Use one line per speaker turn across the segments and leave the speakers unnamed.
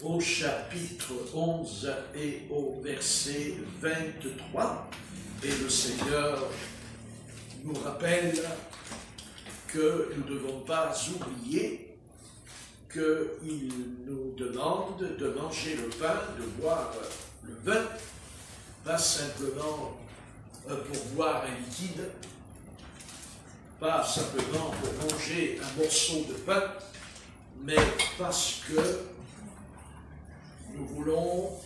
au chapitre 11 et au verset 23. Et le Seigneur nous rappelle que nous ne devons pas oublier qu'il nous demande de manger le pain, de boire le vin, pas simplement pour boire un liquide, pas simplement pour manger un morceau de pain, mais parce que nous voulons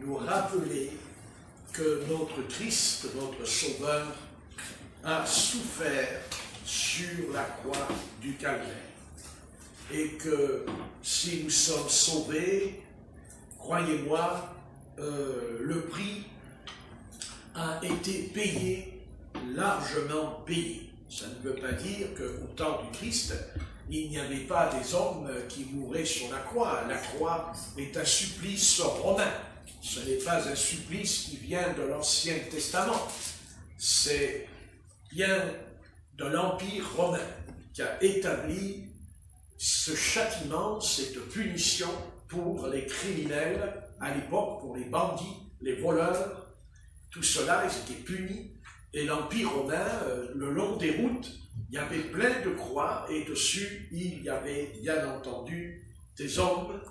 nous rappeler que notre Christ, notre Sauveur, a souffert sur la croix du Calvaire. Et que si nous sommes sauvés, croyez-moi, le prix a été payé, largement payé. Ça ne veut pas dire qu'au temps du Christ, il n'y avait pas des hommes qui mouraient sur la croix. La croix est un supplice romain. Ce n'est pas un supplice qui vient de l'Ancien Testament. C'est bien de l'Empire romain qui a établi ce châtiment, cette punition pour les criminels à l'époque, pour les bandits, les voleurs. Tout cela, ils étaient punis. Et l'Empire romain, le long des routes, il y avait plein de croix et dessus, il y avait bien entendu des hommes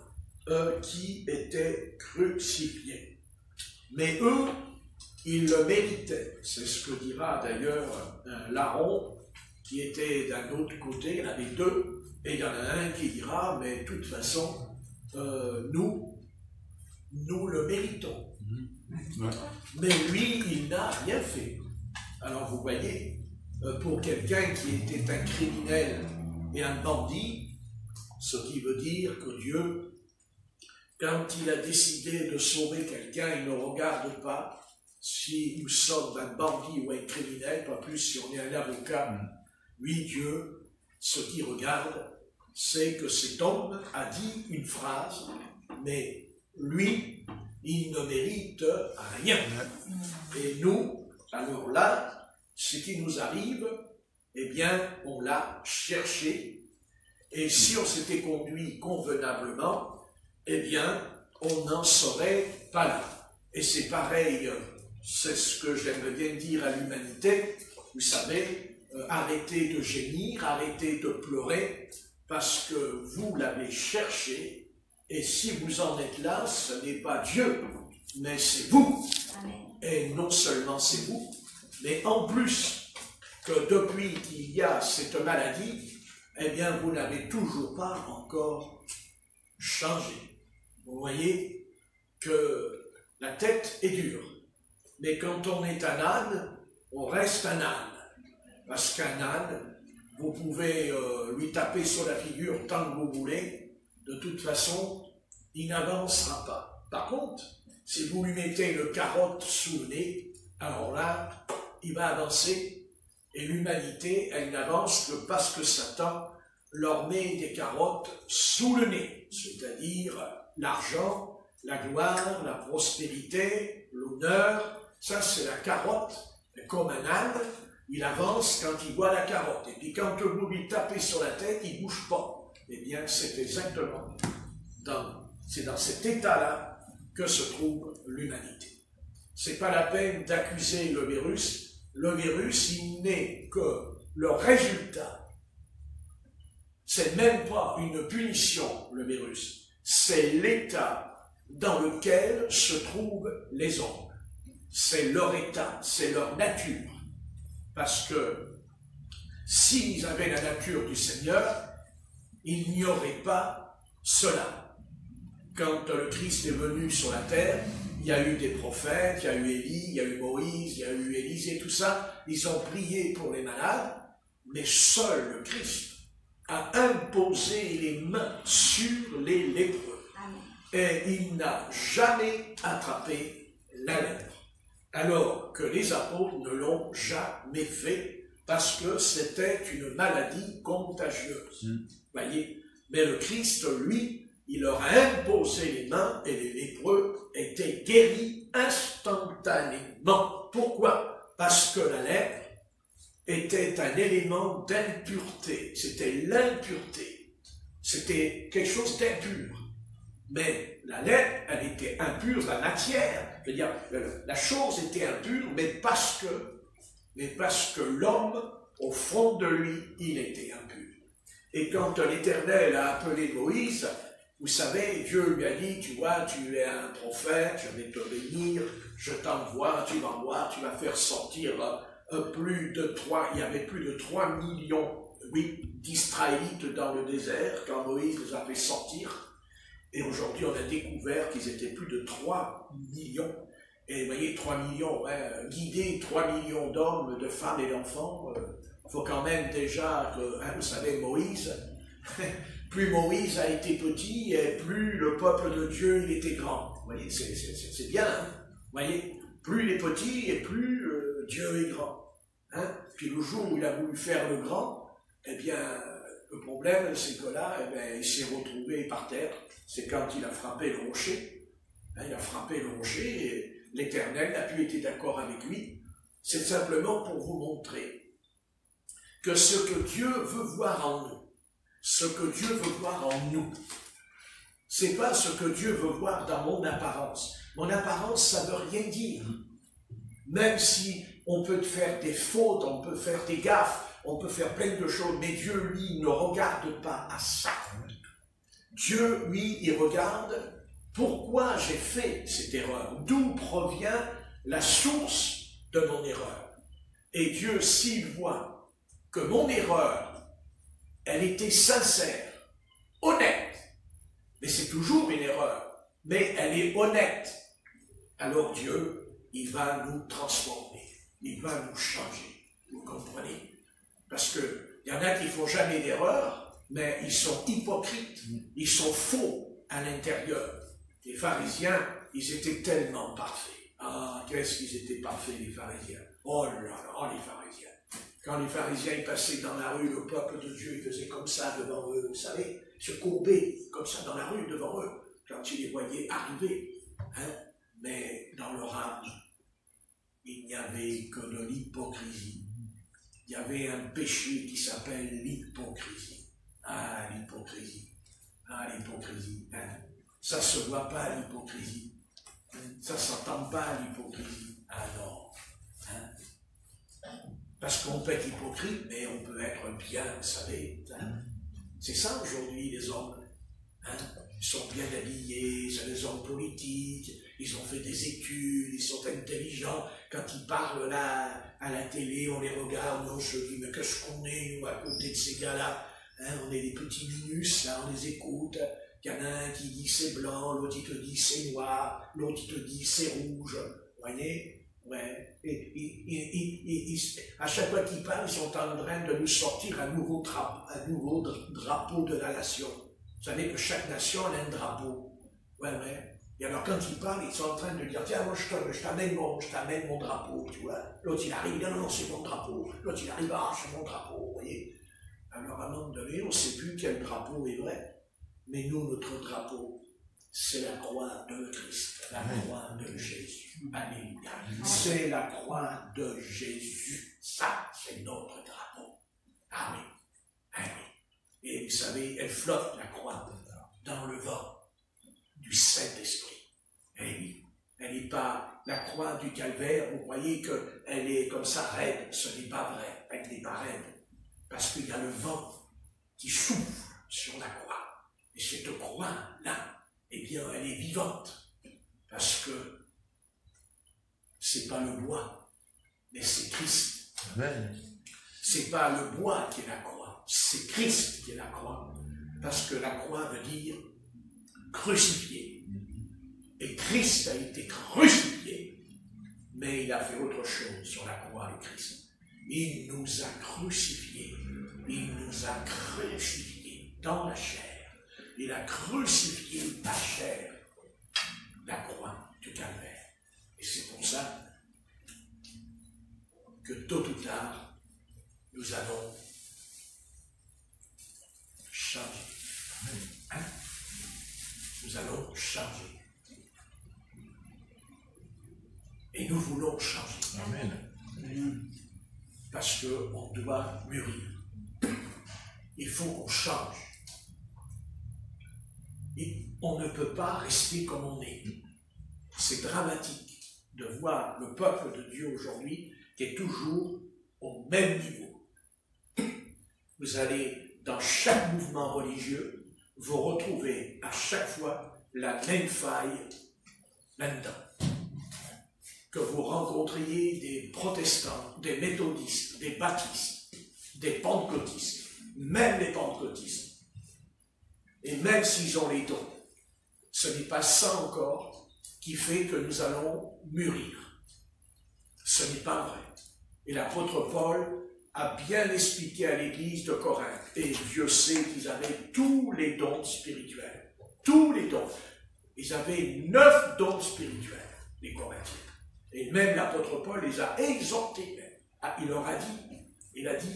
qui étaient crucifiés. Mais eux, ils le méritaient. C'est ce que dira d'ailleurs un larron qui était d'un autre côté. Il y en avait deux, et il y en a un qui dira, mais de toute façon, nous le méritons. Ouais. Mais lui, il n'a rien fait. Alors vous voyez, pour quelqu'un qui était un criminel et un bandit, ce qui veut dire que Dieu, quand il a décidé de sauver quelqu'un, il ne regarde pas si nous sommes un bandit ou un criminel, pas plus si on est un avocat. Lui, Dieu, ce qu'il regarde, c'est que cet homme a dit une phrase, mais lui, il ne mérite rien. Et nous, alors là, ce qui nous arrive, eh bien, on l'a cherché, et si on s'était conduit convenablement, eh bien, on n'en serait pas là. Et c'est pareil, c'est ce que j'aimerais bien dire à l'humanité, vous savez, arrêtez de gémir, arrêtez de pleurer, parce que vous l'avez cherché, et si vous en êtes là, ce n'est pas Dieu, mais c'est vous. Amen. Et non seulement c'est vous, mais en plus que depuis qu'il y a cette maladie, eh bien, vous n'avez toujours pas encore changé. Vous voyez que la tête est dure. Mais quand on est un âne, on reste un âne. Parce qu'un âne, vous pouvez lui taper sur la figure tant que vous voulez. De toute façon, il n'avancera pas. Par contre, si vous lui mettez une carotte sous le nez, alors là, il va avancer. Et l'humanité, elle n'avance que parce que Satan leur met des carottes sous le nez. C'est-à-dire l'argent, la gloire, la prospérité, l'honneur. Ça, c'est la carotte. Et comme un âne, il avance quand il voit la carotte. Et puis quand vous lui tapez sur la tête, il ne bouge pas. Eh bien, c'est exactement dans cet état-là que se trouve l'humanité. C'est pas la peine d'accuser le virus. Le virus, il n'est que le résultat. C'est même pas une punition, le virus. C'est l'état dans lequel se trouvent les hommes. C'est leur état, c'est leur nature. Parce que s'ils avaient la nature du Seigneur, il n'y aurait pas cela. Quand le Christ est venu sur la terre, il y a eu des prophètes, il y a eu Élie, il y a eu Moïse, il y a eu Élisée, tout ça. Ils ont prié pour les malades, mais seul le Christ a imposé les mains sur les lépreux. Et il n'a jamais attrapé la lèpre. Alors que les apôtres ne l'ont jamais fait parce que c'était une maladie contagieuse. Voyez, mais le Christ, lui, il leur a imposé les mains et les lépreux étaient guéris instantanément. Pourquoi? Parce que la lèpre était un élément d'impureté. C'était l'impureté. C'était quelque chose d'impur. Mais la lettre, elle était impure, la matière, je veux dire, la chose était impure, mais parce que l'homme, au fond de lui, il était impur. Et quand l'Éternel a appelé Moïse, vous savez, Dieu lui a dit, tu vois, tu es un prophète, je vais te bénir, je t'envoie, tu vas faire sortir il y avait plus de 3 millions, d'Israélites dans le désert, quand Moïse les a fait sortir. Et aujourd'hui, on a découvert qu'ils étaient plus de 3 millions. Et vous voyez, 3 millions, guider 3 millions d'hommes, de femmes et d'enfants, il faut quand même déjà que, vous savez, Moïse, plus Moïse a été petit, et plus le peuple de Dieu il était grand. Vous voyez, c'est bien, hein? Vous voyez, plus il est petit et plus Dieu est grand. Hein? Puis le jour où il a voulu faire le grand, eh bien, le problème, c'est que là, il s'est retrouvé par terre. C'est quand il a frappé le rocher. Hein, il a frappé le rocher et l'Éternel n'a plus été d'accord avec lui. C'est simplement pour vous montrer que ce que Dieu veut voir en nous, ce que Dieu veut voir en nous, c'est pas ce que Dieu veut voir dans mon apparence. Mon apparence, ça veut rien dire. Même si on peut faire des fautes, on peut faire des gaffes, on peut faire plein de choses, mais Dieu, lui, ne regarde pas à ça. Dieu, lui, il regarde pourquoi j'ai fait cette erreur, d'où provient la source de mon erreur. Et Dieu, s'il voit que mon erreur, elle était sincère, honnête, mais c'est toujours une erreur, mais elle est honnête, alors Dieu, il va nous transformer, il va nous changer, vous comprenez? Parce qu'il y en a qui ne font jamais d'erreur, mais ils sont hypocrites, ils sont faux à l'intérieur. Les pharisiens, ils étaient tellement parfaits. Ah, qu'est-ce qu'ils étaient parfaits, les pharisiens. Oh là là, les pharisiens. Quand les pharisiens ils passaient dans la rue, le peuple de Dieu, ils faisaient comme ça devant eux, vous savez, se courbaient comme ça dans la rue devant eux, quand ils les voyaient arriver. Hein? Mais dans leur âme, il n'y avait que de l'hypocrisie. Il y avait un péché qui s'appelle l'hypocrisie. Ah, l'hypocrisie. Ah, l'hypocrisie. Hein? Ça ne se voit pas, l'hypocrisie. Ça ne s'entend pas, l'hypocrisie. Ah non. Hein? Parce qu'on peut être hypocrite, mais on peut être bien, vous savez. Hein? C'est ça aujourd'hui, les hommes. Hein? Ils sont bien habillés, c'est des hommes politiques, ils ont fait des études, ils sont intelligents. Quand ils parlent là, à la télé, on les regarde, on se dit, mais qu'est-ce qu'on est, nous, à côté de ces gars-là? Hein, on est des petits minus, là, on les écoute. Il y en a un qui dit c'est blanc, l'autre il te dit c'est noir, l'autre il te dit c'est rouge. Vous voyez? Ouais. Et à chaque fois qu'ils parlent, ils sont en train de nous sortir un nouveau drapeau de la nation. Vous savez que chaque nation a un drapeau. Ouais, ouais. Et alors quand ils parlent, ils sont en train de dire, tiens, moi je t'amène mon drapeau, tu vois. L'autre il arrive, non, c'est mon drapeau. L'autre il arrive, ah, c'est mon drapeau, vous voyez. Alors à un moment donné, on ne sait plus quel drapeau est vrai. Mais nous, notre drapeau, c'est la croix de Christ, la croix de Jésus. Alléluia. C'est la croix de Jésus. Ça, c'est notre drapeau. Ah oui. Ah oui. Et vous savez, elle flotte, la croix, dans le vent du Saint-Esprit. Eh oui. Elle n'est pas la croix du calvaire, vous croyez qu'elle est comme ça raide. Ce n'est pas vrai. Elle n'est pas raide. Parce qu'il y a le vent qui souffle sur la croix. Et cette croix-là, eh bien, elle est vivante. Parce que c'est pas le bois, mais c'est Christ. Amen. C'est pas le bois qui est la croix, c'est Christ qui est la croix. Parce que la croix veut dire crucifié. Et Christ a été crucifié. Mais il a fait autre chose sur la croix, le Christ. Il nous a crucifiés. Il nous a crucifiés dans la chair. Il a crucifié la chair, la croix du calvaire. Et c'est pour ça que tôt ou tard, nous allons changer. Hein? Nous allons changer. Et nous voulons changer. Amen. Parce qu'on doit mûrir. Il faut qu'on change. on ne peut pas rester comme on est. C'est dramatique de voir le peuple de Dieu aujourd'hui qui est toujours au même niveau. Vous allez, dans chaque mouvement religieux, vous retrouvez à chaque fois la même faille là-dedans. Que vous rencontriez des protestants, des méthodistes, des baptistes, des pentecôtistes, même les pentecôtistes, et même s'ils ont les dons, ce n'est pas ça encore qui fait que nous allons mûrir. Ce n'est pas vrai. Et l'apôtre Paul a bien expliqué à l'église de Corinthe, et Dieu sait qu'ils avaient tous les dons spirituels, tous les dons. Ils avaient 9 dons spirituels, les Corinthiens. Et même l'apôtre Paul les a exhortés. Il leur a dit,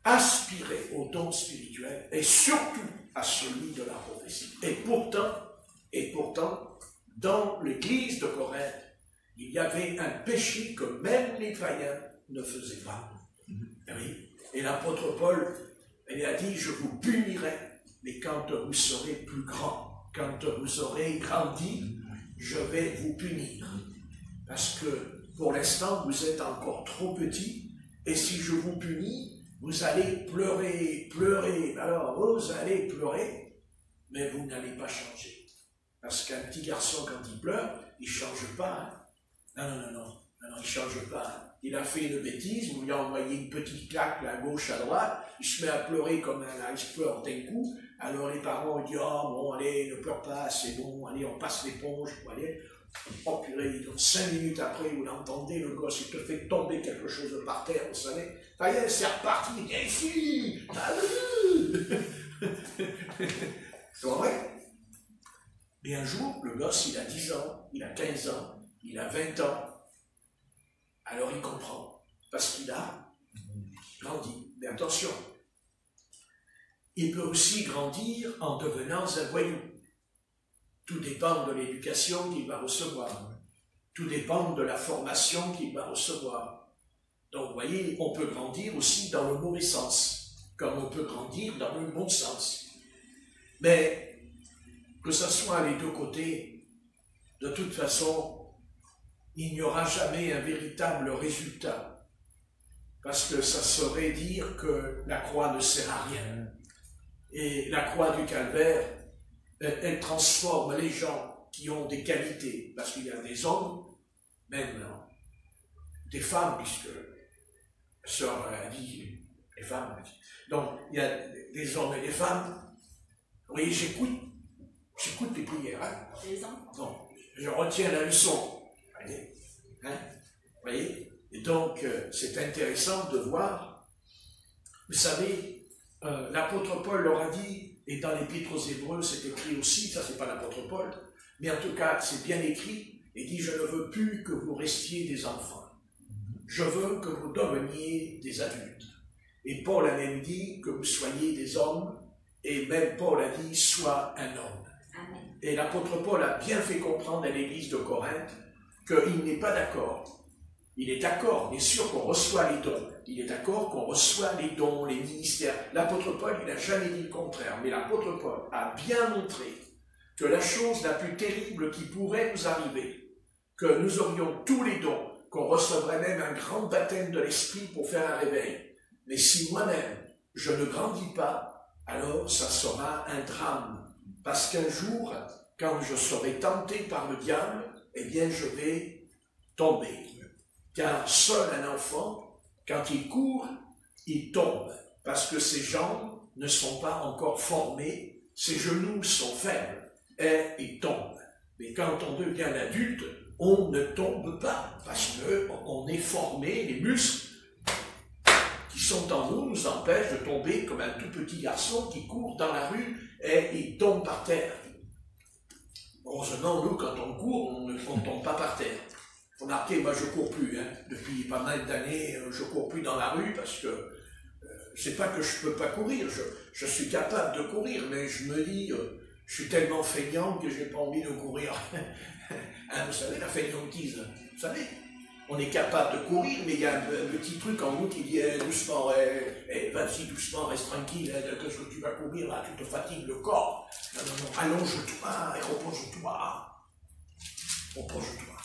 aspirez aux dons spirituels et surtout à celui de la prophétie. Et pourtant, dans l'église de Corinthe, il y avait un péché que même les païens ne faisaient pas. Oui. Et l'apôtre Paul, il a dit, je vous punirai, mais quand vous serez plus grand, quand vous aurez grandi, je vais vous punir. Parce que pour l'instant, vous êtes encore trop petit, et si je vous punis, vous allez pleurer. Alors, vous allez pleurer, mais vous n'allez pas changer. Parce qu'un petit garçon, quand il pleure, il ne change pas. Hein. Non, il ne change pas. Hein. Il a fait une bêtise, vous lui envoyez une petite claque à gauche, à droite, il se met à pleurer comme un iceberg d'un coup. Alors les parents disent, oh bon, allez, ne pleure pas, c'est bon, allez, on passe l'éponge, allez. Oh purée, donc 5 minutes après, vous l'entendez, le gosse, il te fait tomber quelque chose par terre, vous savez. Ça y est, c'est reparti, viens ici. C'est pas vrai? Et un jour, le gosse, il a 10 ans, il a 15 ans, il a 20 ans. Alors il comprend, parce qu'il a grandi. Mais attention, il peut aussi grandir en devenant un voyou. Tout dépend de l'éducation qu'il va recevoir. Tout dépend de la formation qu'il va recevoir. Donc, vous voyez, on peut grandir aussi dans le mauvais sens, comme on peut grandir dans le bon sens. Mais, que ce soit les deux côtés, de toute façon, il n'y aura jamais un véritable résultat. Parce que ça serait dire que la croix ne sert à rien. Et la croix du calvaire, elle transforme les gens qui ont des qualités, parce qu'il y a des hommes, même des femmes, puisque la sœur a dit les femmes. Donc, il y a des hommes et des femmes. Vous voyez, j'écoute les prières. Hein? Les enfants. Bon, je retiens la leçon. Vous voyez, hein? Vous voyez? Et donc, c'est intéressant de voir. Vous savez, l'apôtre Paul leur a dit, et dans l'Épître aux Hébreux, c'est écrit aussi, ça c'est pas l'apôtre Paul, mais en tout cas, c'est bien écrit, et dit, je ne veux plus que vous restiez des enfants. Je veux que vous deveniez des adultes. Et Paul a même dit que vous soyez des hommes, et même Paul a dit, sois un homme. Amen. Et l'apôtre Paul a bien fait comprendre à l'église de Corinthe qu'il n'est pas d'accord. Il est d'accord, bien sûr, qu'on reçoit les dons. Il est d'accord qu'on reçoit les dons, les ministères. L'apôtre Paul, il n'a jamais dit le contraire. Mais l'apôtre Paul a bien montré que la chose la plus terrible qui pourrait nous arriver, que nous aurions tous les dons, qu'on recevrait même un grand baptême de l'esprit pour faire un réveil. Mais si moi-même, je ne grandis pas, alors ça sera un drame. Parce qu'un jour, quand je serai tenté par le diable, eh bien je vais tomber. Car seul un enfant, quand il court, il tombe, parce que ses jambes ne sont pas encore formées, ses genoux sont faibles, et il tombe. Mais quand on devient adulte, on ne tombe pas, parce qu'on est formé, les muscles qui sont en nous nous empêchent de tomber comme un tout petit garçon qui court dans la rue et il tombe par terre. Heureusement, nous, quand on court, on ne tombe pas par terre. Remarquez, moi je cours plus, hein. Depuis pas mal d'années, je cours plus dans la rue parce que c'est pas que je peux pas courir, je suis capable de courir, mais je me dis, je suis tellement feignant que j'ai pas envie de courir. Hein, vous savez, la feignantise, vous savez, On est capable de courir, mais il y a un petit truc en nous qui dit doucement, vas-y doucement, reste tranquille, qu'est-ce que tu vas courir là, tu te fatigues le corps. Non, non, non, allonge-toi et repose-toi. Repose-toi.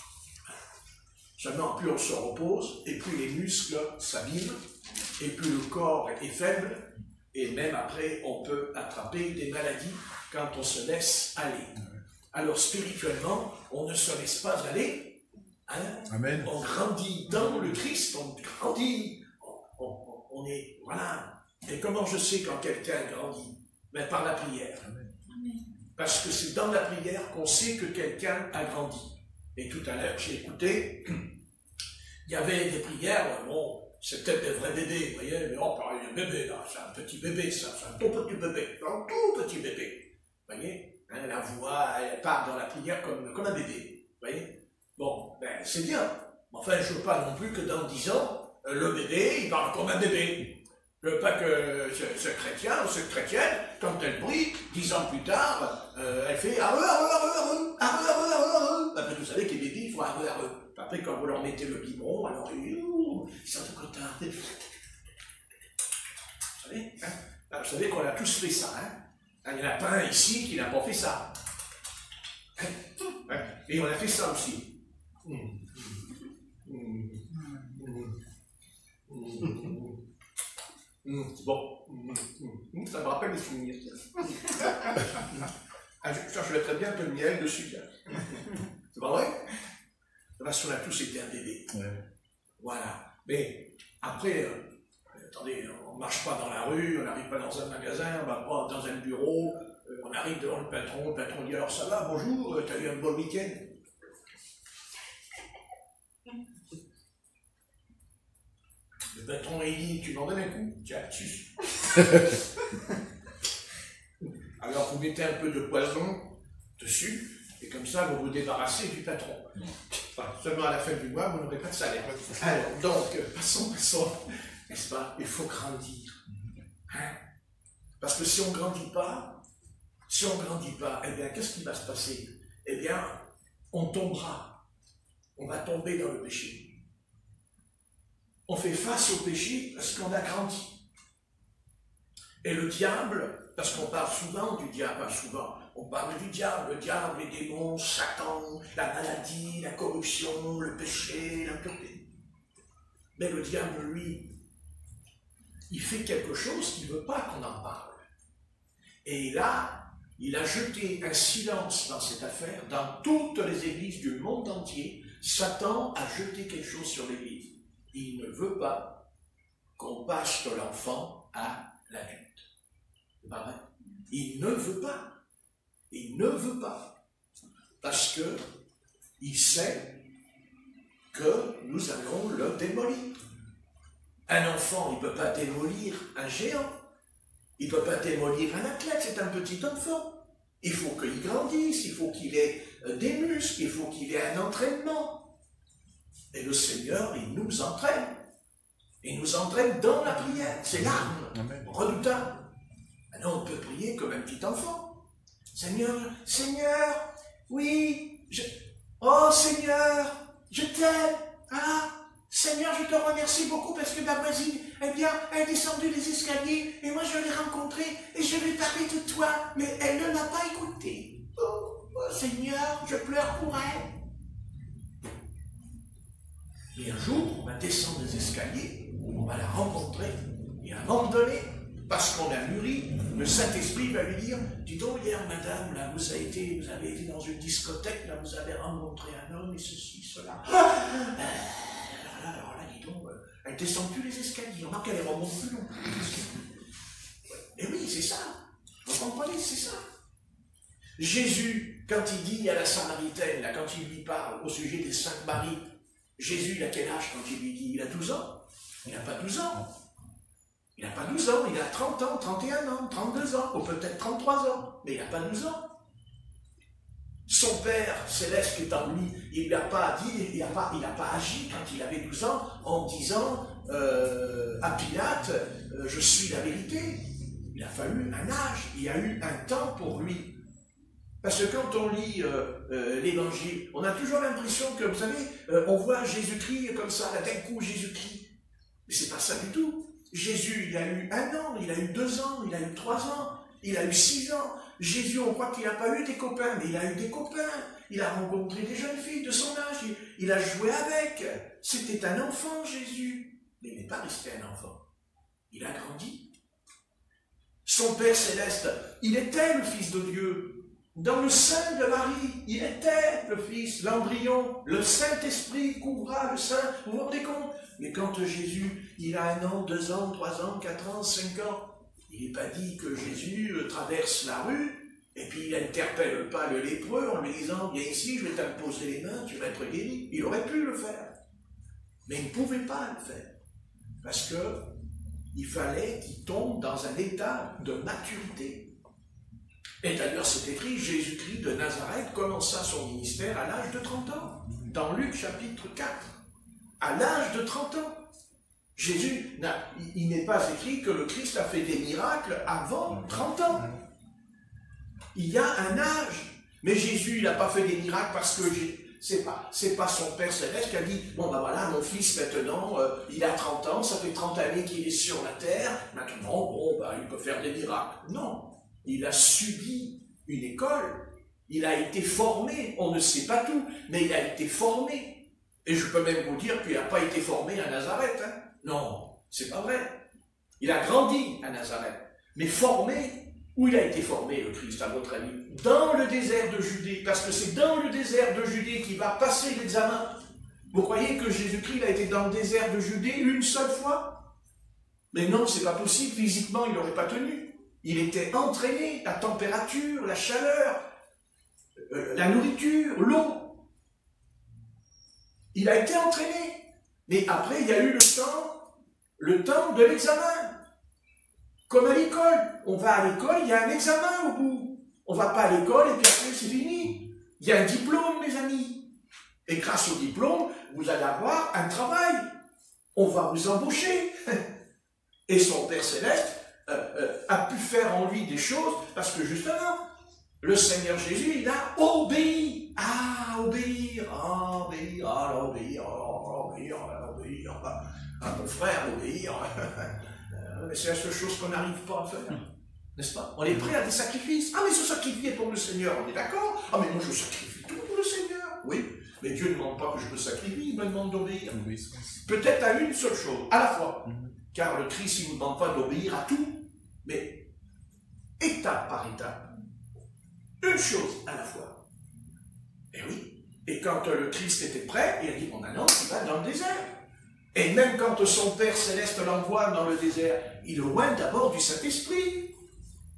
Seulement, plus on se repose, et plus les muscles s'abîment, et plus le corps est faible, et même après, on peut attraper des maladies quand on se laisse aller. Alors, spirituellement, on ne se laisse pas aller. Hein?
Amen.
On grandit dans le Christ, on grandit, on est, voilà. Et comment je sais quand quelqu'un grandit? Ben, par la prière.
Amen.
Parce que c'est dans la prière qu'on sait que quelqu'un a grandi. Et tout à l'heure, j'ai écouté, il y avait des prières, bon, c'est peut-être des vrais bébés, vous voyez, mais oh, pareil, un bébé, là, c'est un petit bébé, ça, c'est un tout petit bébé, un tout petit bébé, vous voyez, hein, la voix, elle part dans la prière comme un bébé, vous voyez. Bon, ben, c'est bien. Enfin, je ne veux pas non plus que dans 10 ans, le bébé, il parle comme un bébé. Je ne veux pas que ce chrétien ou cette chrétienne, quand elle prie, 10 ans plus tard, elle fait arreux. Après, vous savez que les bébés, il faut arreux. Après, quand vous leur mettez le biberon, alors ils sont tout contents. Vous savez, hein? Alors, vous savez qu'on a tous fait ça. Hein? Il n'y en a pas un ici qui n'a pas fait ça. Et on a fait ça aussi. Bon, ça me rappelle des souvenirs. Je mettrais bien un peu de miel dessus. C'est pas vrai? Parce qu'on a tous été un bébé. Ouais. Voilà. Mais après, attendez, on ne marche pas dans la rue, on n'arrive pas dans un magasin, on ne va pas dans un bureau, on arrive devant le patron dit alors ça va, bonjour, t'as eu un bon week-end? Le patron il dit, tu m'en donnes un coup? Tiens, suce. Alors vous mettez un peu de poison dessus, et comme ça vous vous débarrassez du patron. Enfin, seulement à la fin du mois, vous n'aurez pas de salaire. Alors, donc, passons, n'est-ce pas? Il faut grandir. Hein? Parce que si on ne grandit pas, eh bien, qu'est-ce qui va se passer? Eh bien, on tombera. On va tomber dans le péché. On fait face au péché parce qu'on a grandi. Et le diable, parce qu'on parle souvent du diable, on parle du diable, le diable, les démons, Satan, la maladie, la corruption, le péché, l'impureté. Mais le diable, lui, il fait quelque chose qu'il ne veut pas qu'on en parle. Et là, il a jeté un silence dans cette affaire, dans toutes les églises du monde entier. Satan a jeté quelque chose sur l'église. Il ne veut pas qu'on passe de l'enfant à l'adulte. C'est pas vrai? Il ne veut pas. Il ne veut pas. Parce que il sait que nous allons le démolir. Un enfant, il ne peut pas démolir un géant. Il ne peut pas démolir un athlète, c'est un petit enfant. Il faut qu'il grandisse, il faut qu'il ait des muscles, il faut qu'il ait un entraînement. Et le Seigneur, il nous entraîne. Il nous entraîne dans la prière. C'est l'arme redoutable. Alors on peut prier comme un petit enfant. Seigneur, oui, oh Seigneur, je t'aime. Ah, Seigneur, je te remercie beaucoup parce que ma voisine, eh bien, elle est descendue les escaliers et moi je l'ai rencontrée et je lui ai parlé de toi, mais elle ne m'a pas écouté. Oh, Seigneur, je pleure pour elle. Et un jour, on va descendre les escaliers, on va la rencontrer et à un moment donné, parce qu'on a mûri, le Saint-Esprit va lui dire, dis donc hier madame, là, vous avez été dans une discothèque, là, vous avez rencontré un homme et ceci, cela. Alors là, dis donc, elle ne descend plus les escaliers, remarque qu'elle ne remonte plus non plus. Et oui, c'est ça. Vous comprenez, c'est ça. Jésus, quand il dit à la Samaritaine, là, quand il lui parle au sujet des 5 maris, Jésus, il a quel âge quand il lui dit? Il a 12 ans. Il n'a pas 12 ans. Il n'a pas 12 ans, il a 30 ans, 31 ans, 32 ans, ou peut-être 33 ans, mais il n'a pas 12 ans. Son Père céleste qui est en lui, il n'a pas dit, il n'a pas agi quand il avait 12 ans en disant à Pilate, je suis la vérité. Il a fallu un âge, il y a eu un temps pour lui. Parce que quand on lit l'Évangile, on a toujours l'impression que, vous savez, on voit Jésus-Christ comme ça, là, d'un coup, Jésus-Christ. Mais c'est pas ça du tout. Jésus, il a eu 1 an, il a eu 2 ans, il a eu 3 ans, il a eu 6 ans. Jésus, on croit qu'il n'a pas eu des copains, mais il a eu des copains. Il a rencontré des jeunes filles de son âge, il a joué avec. C'était un enfant, Jésus. Mais il n'est pas resté un enfant. Il a grandi. Son Père Céleste, il était le Fils de Dieu. Dans le sein de Marie, il était le Fils, l'embryon, le Saint-Esprit couvra le sein. Vous vous rendez compte? Mais quand Jésus, il a 1 an, 2 ans, 3 ans, 4 ans, 5 ans, il n'est pas dit que Jésus traverse la rue et puis il n'interpelle pas le lépreux en lui disant « Viens ici, je vais t'imposer les mains, tu vas être guéri ». Il aurait pu le faire, mais il ne pouvait pas le faire parce qu'il fallait qu'il tombe dans un état de maturité. Et d'ailleurs, c'est écrit, Jésus-Christ de Nazareth commença son ministère à l'âge de 30 ans, dans Luc chapitre 4. À l'âge de 30 ans. Jésus, il n'est pas écrit que le Christ a fait des miracles avant 30 ans. Il y a un âge. Mais Jésus, il n'a pas fait des miracles parce que c'est pas son Père Céleste qui a dit, bon ben voilà, mon fils maintenant, il a 30 ans, ça fait 30 années qu'il est sur la terre, maintenant, bon, ben, il peut faire des miracles. Non. Il a subi une école, il a été formé, on ne sait pas tout, mais il a été formé. Et je peux même vous dire qu'il n'a pas été formé à Nazareth. Hein. Non, c'est pas vrai. Il a grandi à Nazareth. Mais formé, où il a été formé, le Christ, à votre avis? Dans le désert de Judée, parce que c'est dans le désert de Judée qu'il va passer l'examen. Vous croyez que Jésus-Christ a été dans le désert de Judée une seule fois? Mais non, c'est pas possible, physiquement, il n'aurait pas tenu. Il était entraîné, la température, la chaleur, la nourriture, l'eau. Il a été entraîné. Mais après, il y a eu le temps de l'examen. Comme à l'école. On va à l'école, il y a un examen au bout. On ne va pas à l'école et puis après, c'est fini. Il y a un diplôme, mes amis. Et grâce au diplôme, vous allez avoir un travail. On va vous embaucher. Et son Père Céleste a pu faire en lui des choses parce que justement, le Seigneur Jésus, il a obéi. Ah, obéir, obéir, à mon frère, obéir. C'est la seule chose qu'on n'arrive pas à faire, n'est-ce pas? On est prêt à des sacrifices. Ah, mais se sacrifier pour le Seigneur, on est d'accord? Ah, mais moi je sacrifie tout pour le Seigneur. Oui, mais Dieu ne demande pas que je me sacrifie, il me demande d'obéir. Peut-être à une seule chose, à la fois. Car le Christ, il ne nous demande pas d'obéir à tout, mais étape par étape. Une chose à la fois. Et oui. Et quand le Christ était prêt, il a dit, bon maintenant, il va dans le désert. Et même quand son Père Céleste l'envoie dans le désert, il le oint d'abord du Saint-Esprit.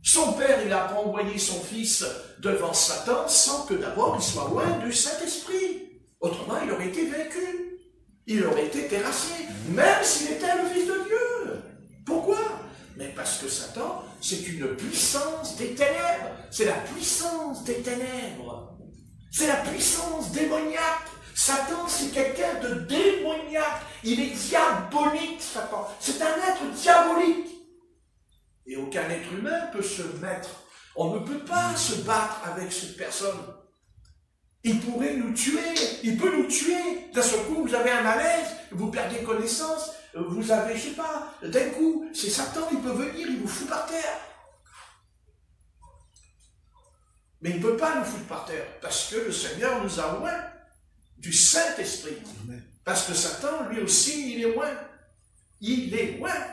Son Père, il n'a pas envoyé son Fils devant Satan sans que d'abord il soit loin du Saint-Esprit. Autrement, il aurait été vaincu. Il aurait été terrassé, même s'il était le Fils de Dieu. Pourquoi? Mais parce que Satan, c'est une puissance des ténèbres. C'est la puissance des ténèbres. C'est la puissance démoniaque. Satan, c'est quelqu'un de démoniaque. Il est diabolique, Satan. C'est un être diabolique. Et aucun être humain peut se mettre. On ne peut pas se battre avec cette personne. Il pourrait nous tuer. Il peut nous tuer. D'un seul coup, vous avez un malaise, vous perdez connaissance, vous avez, je sais pas, d'un coup, c'est Satan, il peut venir, il vous fout par terre. Mais il ne peut pas nous foutre par terre, parce que le Seigneur nous a oint du Saint-Esprit. Parce que Satan, lui aussi, il est oint. Il est oint.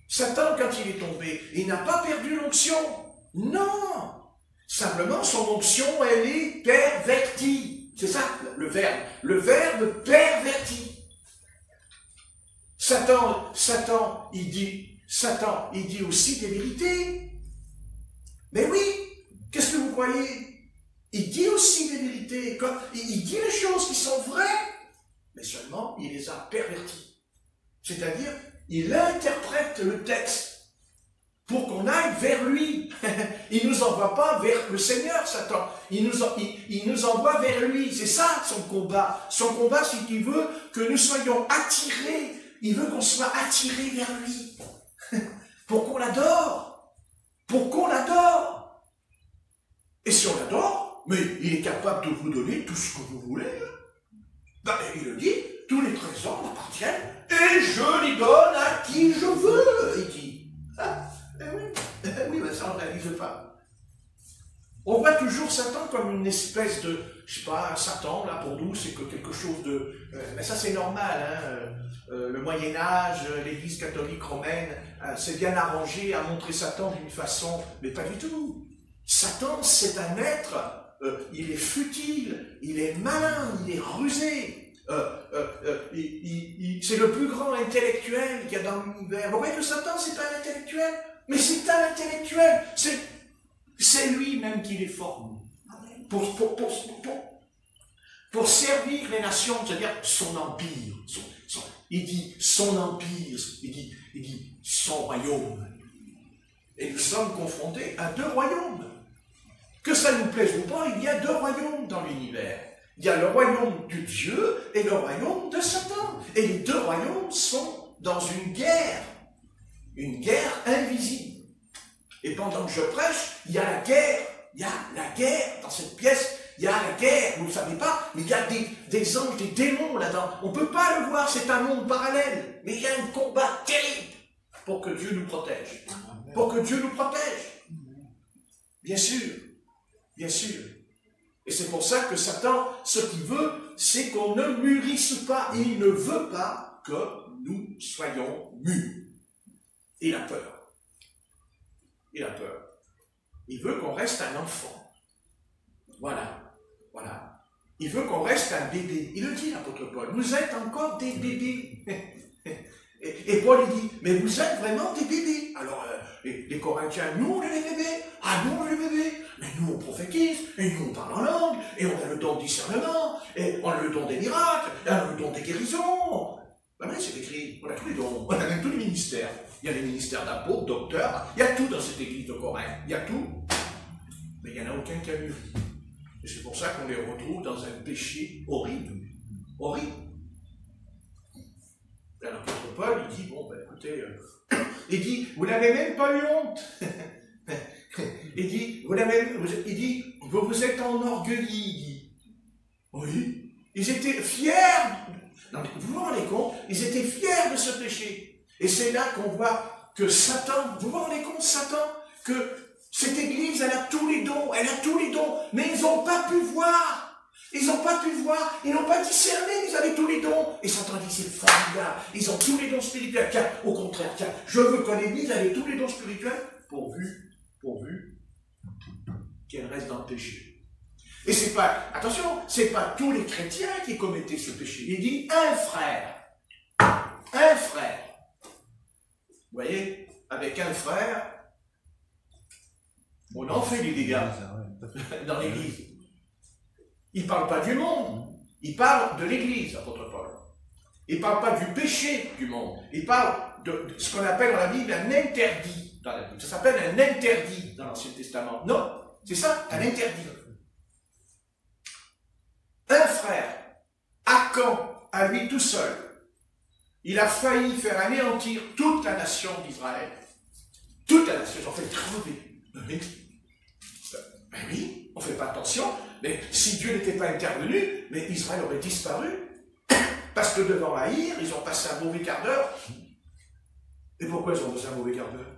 Satan, quand il est tombé, il n'a pas perdu l'onction. Non. Simplement, son onction, elle est pervertie. C'est ça, le verbe. Le verbe perverti. Satan, il dit aussi des vérités. Mais oui, qu'est-ce que vous croyez? Il dit aussi des vérités. Il dit les choses qui sont vraies, mais seulement il les a perverties. C'est-à-dire, il interprète le texte pour qu'on aille vers lui. Il ne nous envoie pas vers le Seigneur, Satan. Il nous envoie vers lui. C'est ça son combat. Son combat, c'est qu'il veut que nous soyons attirés. Il veut qu'on soit attirés vers lui. Pour qu'on l'adore. Pour qu'on l'adore. Et si on l'adore, mais il est capable de vous donner tout ce que vous voulez. Ben, il le dit, tous les trésors m'appartiennent, et je les donne à qui je veux, il dit. Ah, oui, mais ça on ne réalise pas. On voit toujours Satan comme une espèce de, je sais pas, Satan, là, pour nous, c'est que quelque chose de... mais ça, c'est normal, hein. Le Moyen-Âge, l'Église catholique romaine, s'est bien arrangé à montrer Satan d'une façon... Mais pas du tout. Satan, c'est un être, il est futile, il est malin, il est rusé. C'est le plus grand intellectuel qu'il y a dans l'univers. Vous voyez que Satan, c'est pas un intellectuel, mais c'est un intellectuel. C'est lui-même qui les forme. Pour servir les nations, c'est-à-dire son empire. Il dit son empire, il dit son royaume. Et nous sommes confrontés à deux royaumes. Que ça nous plaise ou pas, il y a deux royaumes dans l'univers. Il y a le royaume du Dieu et le royaume de Satan. Et les deux royaumes sont dans une guerre invisible. Et pendant que je prêche, il y a la guerre dans cette pièce, il y a la guerre, vous ne le savez pas, mais il y a des anges, des démons là-dedans. On ne peut pas le voir, c'est un monde parallèle, mais il y a un combat terrible pour que Dieu nous protège. Pour que Dieu nous protège. Bien sûr, bien sûr. Et c'est pour ça que Satan, ce qu'il veut, c'est qu'on ne mûrisse pas. Et il ne veut pas que nous soyons mûrs. Il a peur. Il a peur. Il veut qu'on reste un enfant. Voilà. Voilà. Il veut qu'on reste un bébé. Il le dit, l'apôtre Paul. Vous êtes encore des bébés. Et Paul, il dit, mais vous êtes vraiment des bébés. Alors, les Corinthiens, nous, on est les bébés. Ah, nous, on est les bébés. Mais nous, on prophétise. Et nous, on parle en langue. Et on a le don de discernement. Et on a le don des miracles. Et on a le don des guérisons. Ben oui, c'est écrit. On a tous les dons. On a même tous les ministères. Il y a les ministères d'apôtres, docteurs, il y a tout dans cette église de Corinthe, il y a tout, mais il n'y en a aucun qui a mûri. Et c'est pour ça qu'on les retrouve dans un péché horrible. Horrible. Et l'apôtre Paul, il dit, bon, ben écoutez, il dit, vous n'avez même pas eu honte. Il dit, vous vous êtes enorgueillis, il dit. Oui, ils étaient fiers. Non, mais vous vous rendez compte, ils étaient fiers de ce péché. Et c'est là qu'on voit que Satan, vous vous rendez compte, Satan, que cette église, elle a tous les dons, mais ils n'ont pas pu voir. Ils n'ont pas discerné, ils avaient tous les dons. Et Satan dit, c'est formidable, ils ont tous les dons spirituels. Tiens, au contraire, tiens, je veux que l'église ait tous les dons spirituels, pourvu qu'elle reste dans le péché. Et c'est pas, attention, c'est pas tous les chrétiens qui commettaient ce péché. Il dit, un frère. Vous voyez, avec un frère, on en fait des dégâts dans l'église. Il ne parle pas du monde, il parle de l'église, l'apôtre Paul. Il ne parle pas du péché du monde, il parle de ce qu'on appelle dans la Bible un interdit dans la Bible. Ça s'appelle un interdit dans l'Ancien Testament. Non, c'est ça, un interdit. Un frère, Achan, à lui tout seul, il a failli faire anéantir toute la nation d'Israël. Toute la nation, ils ont fait crever. Ben oui, on ne fait pas attention, mais si Dieu n'était pas intervenu, mais Israël aurait disparu. Parce que devant Haïr, ils ont passé un mauvais quart d'heure. Et pourquoi ils ont passé un mauvais quart d'heure?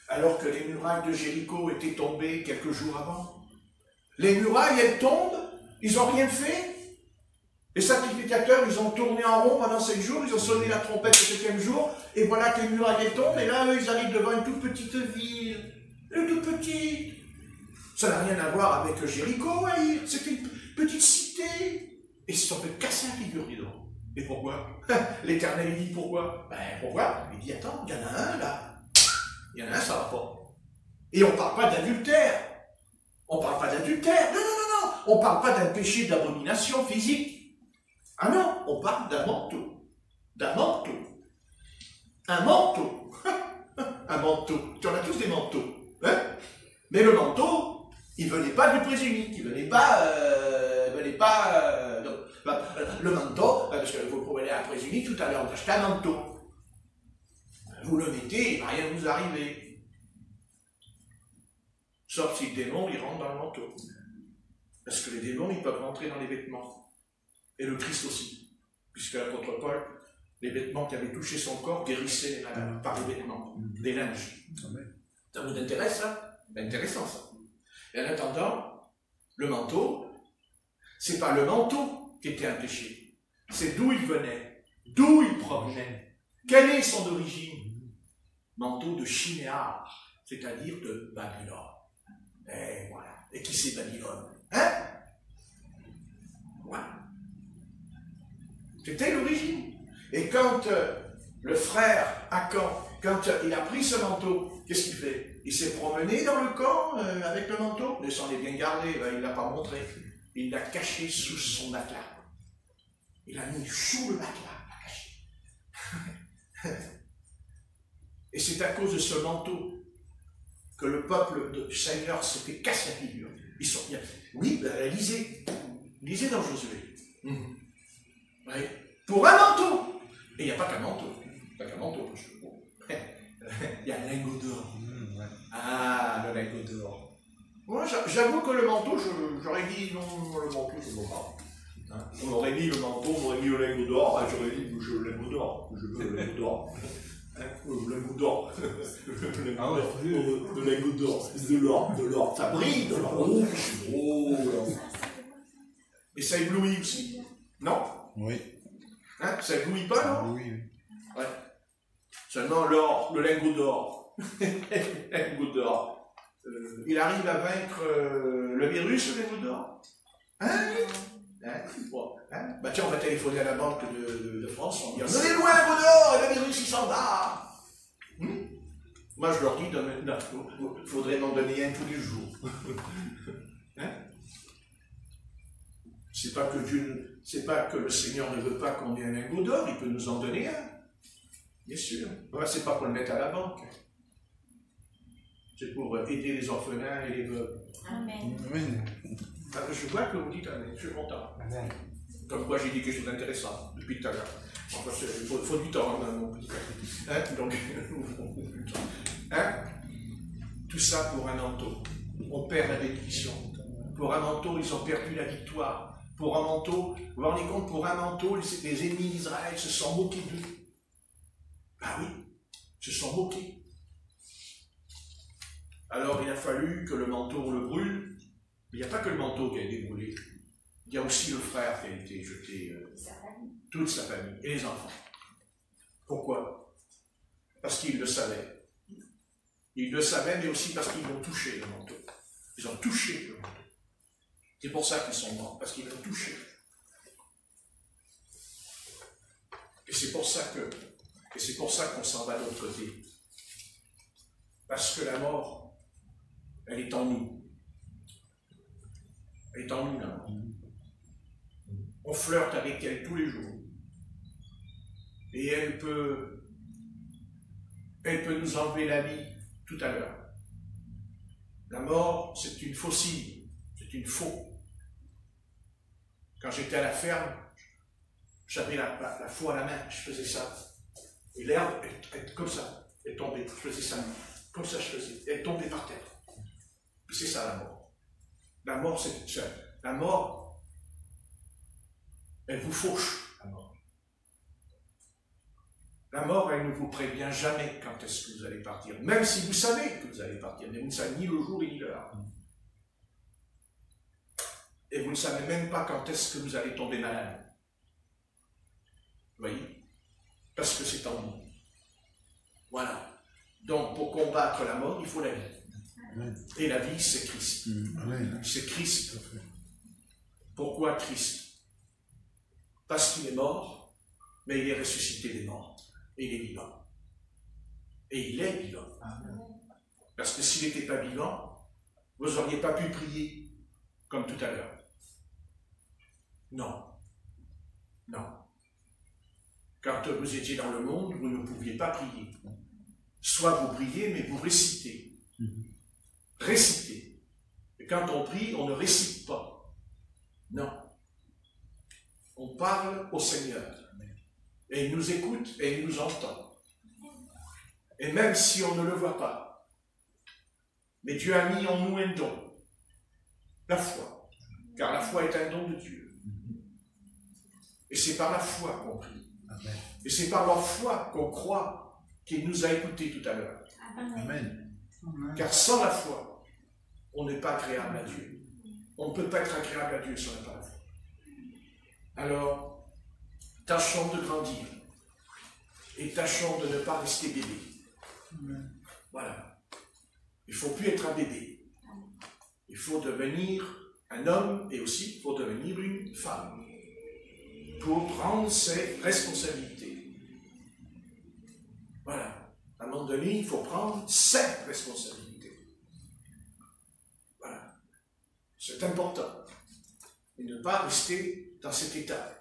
Alors que les murailles de Jéricho étaient tombées quelques jours avant. Les murailles, elles tombent, ils n'ont rien fait. Les sacrificateurs, ils ont tourné en rond pendant 7 jours, ils ont sonné la trompette le 7e jour, et voilà que les murailles tombent, et là, eux, ils arrivent devant une toute petite ville. Une toute petite. Ça n'a rien à voir avec Jéricho, Haïr. C'était une petite cité. Et ils se sont fait casser la figure, dis donc. Et pourquoi? L'Éternel, il dit pourquoi? Ben, pourquoi? Il dit, attends, il y en a un, là. Il y en a un, ça va pas. Et on ne parle pas d'adultère. On ne parle pas d'adultère. Non. On ne parle pas d'un péché d'abomination physique. Ah non, on parle d'un manteau. D'un manteau. Un manteau. Un manteau. Tu en as tous des manteaux. Hein? Mais le manteau, il ne venait pas du présunique. Il ne venait pas... le manteau, parce que vous prenez un présunique tout à l'heure, on achète un manteau. Vous le mettez, il ne va rien vous arriver. Sauf si le démon, il rentre dans le manteau. Parce que les démons, ils peuvent rentrer dans les vêtements. Et le Christ aussi. Puisque l'apôtre Paul, les vêtements qui avaient touché son corps guérissaient les malades par les vêtements, des linges. Ça vous intéresse, ça? C'est intéressant, ça. Et en attendant, le manteau, c'est pas le manteau qui était un péché. C'est d'où il venait, d'où il provenait. Quelle est son origine? Manteau de Shinéar, c'est-à-dire de Babylone. Et voilà. Et qui c'est Babylone? Hein? Voilà. C'était l'origine. Et quand le frère Akan, quand il a pris ce manteau, qu'est-ce qu'il fait? Il s'est promené dans le camp avec le manteau, il s'en est bien gardé, il ne l'a pas montré. Il l'a caché sous son matelas. Il l'a mis sous le matelas, il l'a caché. Et c'est à cause de ce manteau que le peuple du Seigneur s'était cassé la figure. Ils sont bien. Oui, ben, lisez dans Josué. Oui. Pour un manteau. Et il n'y a pas qu'un manteau. Pas qu'un manteau. Il y a un lingot d'or. Ah, le lingot d'or. Moi, j'avoue que le manteau, j'aurais dit non, le manteau, je ne veux pas. Hein? On aurait mis le manteau, on aurait mis le lingot d'or, ah, j'aurais dit je veux le lingot d'or. Je veux le lingot d'or. Le lingot d'or. Le lingot d'or. De l'or. Ça brille, de l'or. Oh. Et ça éblouit aussi. Non? Oui. Hein? Ça éblouit pas, non? Oui. Ouais. Seulement l'or, le lingot d'or. Le lingot d'or. Il arrive à vaincre le virus, le lingot d'or? Hein? Bon, hein? Bah tiens, on va téléphoner à la Banque de France, on dit donnez-moi un lingot d'or et le virus il s'en va. Moi je leur dis il faudrait m'en donner un tous les jours. Hein? C'est pas que le Seigneur ne veut pas qu'on ait un lingot d'or, il peut nous en donner un. Bien sûr. C'est pas pour le mettre à la banque. C'est pour aider les orphelins et les veuves.
Amen.
Amen. Je vois que vous dites Amen, je suis content. Amen. Comme quoi j'ai dit quelque chose d'intéressant depuis tout à l'heure. Enfin, il faut du temps, hein, mon petit paquet. Hein? Donc, hein? Tout ça pour un manteau. On perd la bénédiction. Pour un manteau, ils ont perdu la victoire. Pour un manteau, vous vous rendez compte, pour un manteau, les ennemis d'Israël se sont moqués d'eux. Ah oui, se sont moqués. Alors il a fallu que le manteau le brûle. Mais il n'y a pas que le manteau qui a été brûlé. Il y a aussi le frère qui a été jeté, toute sa famille, et les enfants. Pourquoi? Parce qu'ils le savaient. Ils le savaient, mais aussi parce qu'ils l'ont touché, le manteau. Ils ont touché le manteau. C'est pour ça qu'ils sont morts, parce qu'ils l'ont touché. Et c'est pour ça qu'on s'en va de l'autre côté. Parce que la mort, elle est en nous. Elle est en nous, la mort. On flirte avec elle tous les jours. Et elle peut nous enlever la vie tout à l'heure. La mort, c'est une faucille, c'est une faux. Quand j'étais à la ferme, j'avais la faux à la main, je faisais ça. Et l'herbe, comme ça, elle tombait, je faisais ça. Comme ça, je faisais. Elle tombait par terre. C'est ça, la mort. La mort, la mort, elle vous fauche, la mort. La mort, elle ne vous prévient jamais quand est-ce que vous allez partir. Même si vous savez que vous allez partir, mais vous ne savez ni le jour ni l'heure. Et vous ne savez même pas quand est-ce que vous allez tomber malade. Vous voyez? Parce que c'est en vous. Voilà. Donc, pour combattre la mort, il faut la vie. Et la vie, c'est Christ. C'est Christ. Pourquoi Christ? Parce qu'il est mort, mais il est ressuscité des morts. Et il est vivant. Et il est vivant. Parce que s'il n'était pas vivant, vous n'auriez pas pu prier comme tout à l'heure. Non. Non. Quand vous étiez dans le monde, vous ne pouviez pas prier. Soit vous priez, mais vous récitez. Récitez. Et quand on prie, on ne récite pas. Non. On parle au Seigneur. Et il nous écoute et il nous entend. Et même si on ne le voit pas,
Mais Dieu a mis en nous un don, la foi. Car la foi est un don de Dieu. Et c'est par la foi qu'on prie.
Amen.
Et c'est par la foi qu'on croit qu'il nous a écoutés tout à l'heure.
Amen.
Car sans la foi, on n'est pas agréable à Dieu. On ne peut pas être agréable à Dieu si on n'a pas la foi. Alors, tâchons de grandir. Et tâchons de ne pas rester bébé. Voilà. Il ne faut plus être un bébé. Il faut devenir un homme et aussi il faut devenir une femme pour prendre ses responsabilités. Voilà. À un moment donné, il faut prendre ses responsabilités. Voilà. C'est important. Et ne pas rester dans cet état.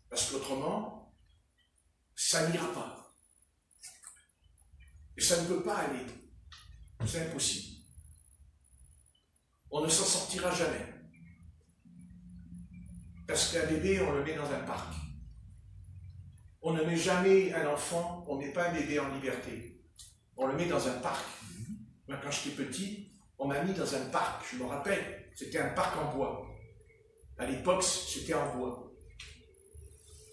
Parce qu'autrement, ça n'ira pas. Et ça ne peut pas aller. C'est impossible. On ne s'en sortira jamais. Parce qu'un bébé, on le met dans un parc. On ne met jamais un enfant, on ne met pas un bébé en liberté. On le met dans un parc. Moi, quand j'étais petit, on m'a mis dans un parc, je me rappelle, c'était un parc en bois. À l'époque, c'était en bois.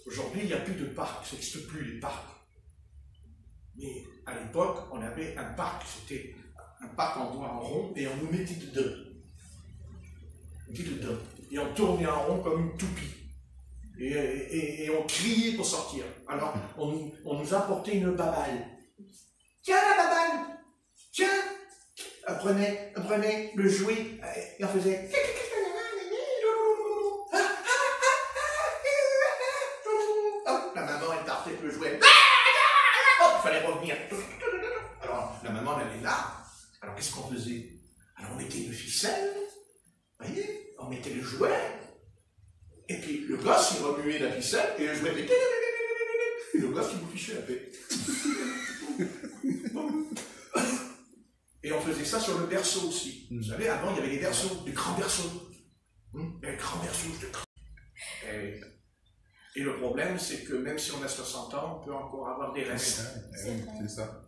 Aujourd'hui, il n'y a plus de parc, ça n'existe plus les parcs. Mais à l'époque, on avait un parc, c'était un parc en bois en rond, et on nous mettait dedans. Et on tournait en rond comme une toupie. Et on criait pour sortir. Alors, on nous apportait une baballe. Tiens la baballe! Tiens! Elle prenait le jouet, et on faisait... Hop, la maman, elle partait avec le jouet. Hop, il fallait revenir. Alors, la maman, elle est là. Alors, qu'est-ce qu'on faisait? Alors, on mettait une ficelle. Vous voyez, on mettait le jouet, et puis le gosse, il remuait la ficelle, et le jouet était... Et le gosse, il vous fichait la paix. Et on faisait ça sur le berceau aussi. Vous savez, avant, il y avait des berceaux, des grands berceaux. Des grands berceaux, et le problème, c'est que même si on a 60 ans, on peut encore avoir des restes.
C'est ça.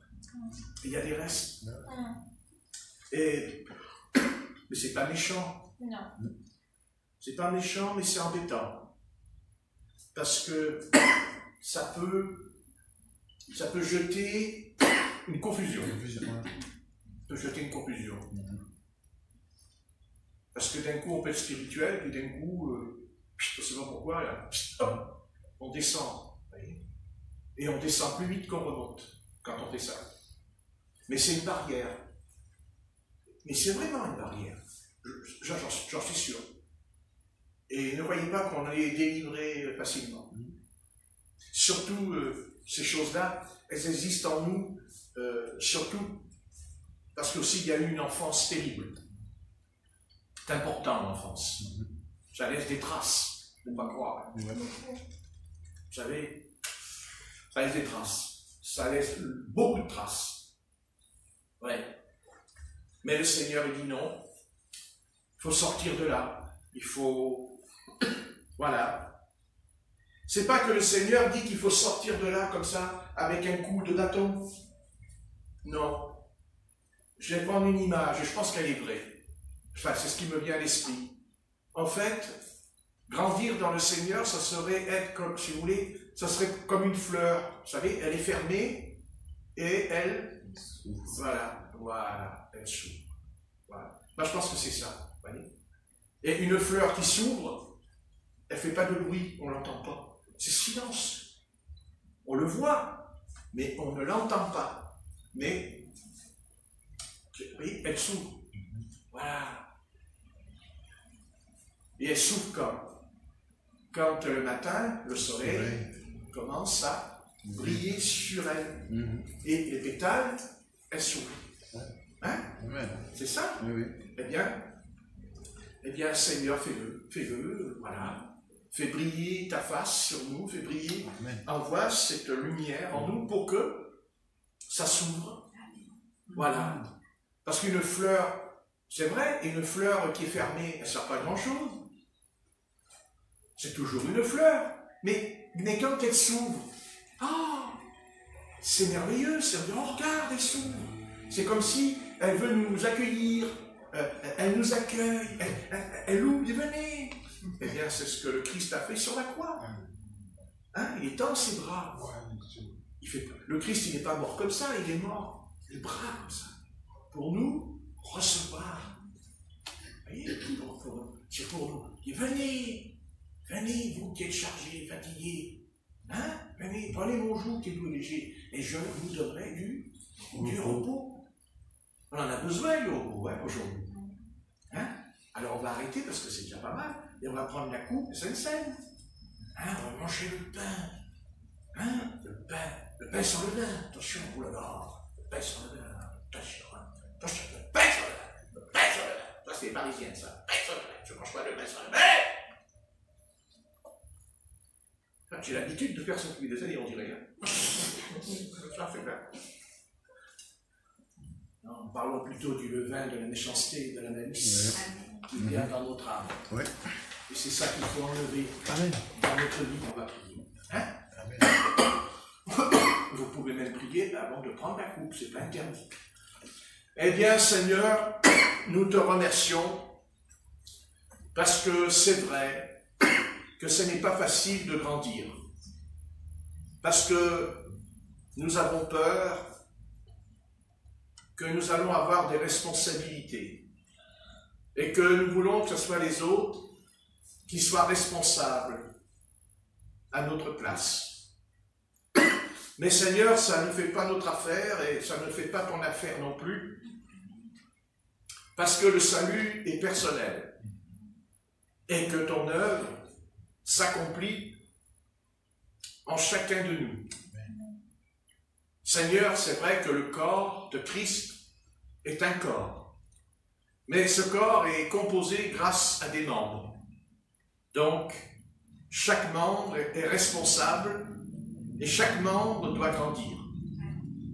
Il y a des restes. Mais c'est pas méchant.
Non.
C'est pas méchant, mais c'est embêtant. Parce que ça peut jeter une confusion. Ça peut jeter une confusion. Parce que d'un coup, on peut être spirituel, puis d'un coup, je ne sais pas pourquoi, là, on descend. Voyez, et on descend plus vite qu'on remonte quand on fait ça. Mais c'est une barrière. Mais c'est vraiment une barrière. J'en suis sûr. Et ne croyez pas qu'on est délivré facilement. Surtout, ces choses-là, elles existent en nous, surtout parce qu'aussi il y a eu une enfance terrible. C'est important l'enfance. Ça laisse des traces, il ne faut pas croire. Vous savez, ça laisse des traces. Ça laisse beaucoup de traces. Ouais. Mais le Seigneur il dit non. Il faut sortir de là. Il faut... Voilà. C'est pas que le Seigneur dit qu'il faut sortir de là comme ça, avec un coup de bâton. Non. Je vais prendre une image, et je pense qu'elle est vraie. Enfin, c'est ce qui me vient à l'esprit. En fait, grandir dans le Seigneur, ça serait être comme, si vous voulez, ça serait comme une fleur. Vous savez, elle est fermée, et elle... Voilà, elle s'ouvre. Voilà. Moi, je pense que c'est ça. Voyez. Et une fleur qui s'ouvre, elle ne fait pas de bruit, on ne l'entend pas. C'est silence. On le voit, mais on ne l'entend pas. Mais, oui, elle s'ouvre. Voilà. Et elle s'ouvre quand le matin, le soleil commence à briller sur elle. Et les pétales, elles s'ouvrent. Hein? C'est ça?
Oui.
Eh bien, Seigneur, fais-le, voilà. Fais briller ta face sur nous, fais briller, envoie cette lumière en nous pour que ça s'ouvre. Voilà. Parce qu'une fleur, c'est vrai, une fleur qui est fermée, elle ne sert pas à grand-chose. C'est toujours une fleur. Mais quand elle s'ouvre, c'est merveilleux, c'est oh, regarde, elle s'ouvre. C'est comme si elle veut nous accueillir, elle nous accueille, elle ouvre, venez. Eh bien, c'est ce que le Christ a fait sur la croix. Hein, il est dans ses bras. Le Christ, il n'est pas mort comme ça, il est mort les bras comme ça. Pour nous, recevoir. Vous voyez, c'est pour nous. Et venez, venez, vous qui êtes chargés, fatigués. Hein, venez, prenez mon joug qui est doux et léger, et je vous donnerai du repos. On en a besoin du repos, hein, aujourd'hui. Hein? Alors on va arrêter parce que c'est déjà pas mal, et on va prendre la coupe de Sainte-Seine. Hein, on va manger le pain. Hein? Le pain sur le vin. Attention, oulala, le pain sur le vin. Attention, attention, le pain sur le vin. Le pain sur le vin. Ça, c'est les Parisiennes, ça. Le pain sur le vin. Je ne mange pas le pain sur le vin. J'ai l'habitude de faire ça depuis des années, on dirait. Ça fait bien. Non, parlons plutôt du levain, de la méchanceté, de la malice qui vient dans notre âme. Ouais. Et c'est ça qu'il faut enlever. Amen. Dans notre vie, on va prier. Hein? Amen. Vous pouvez même prier avant de prendre la coupe, c'est pas interdit. Eh bien, Seigneur, nous te remercions parce que c'est vrai que ce n'est pas facile de grandir. Parce que nous avons peur que nous allons avoir des responsabilités et que nous voulons que ce soit les autres qui soient responsables à notre place. Mais Seigneur, ça ne fait pas notre affaire et ça ne fait pas ton affaire non plus, parce que le salut est personnel et que ton œuvre s'accomplit en chacun de nous. Seigneur, c'est vrai que le corps de Christ est un corps, mais ce corps est composé grâce à des membres. Donc, chaque membre est responsable et chaque membre doit grandir.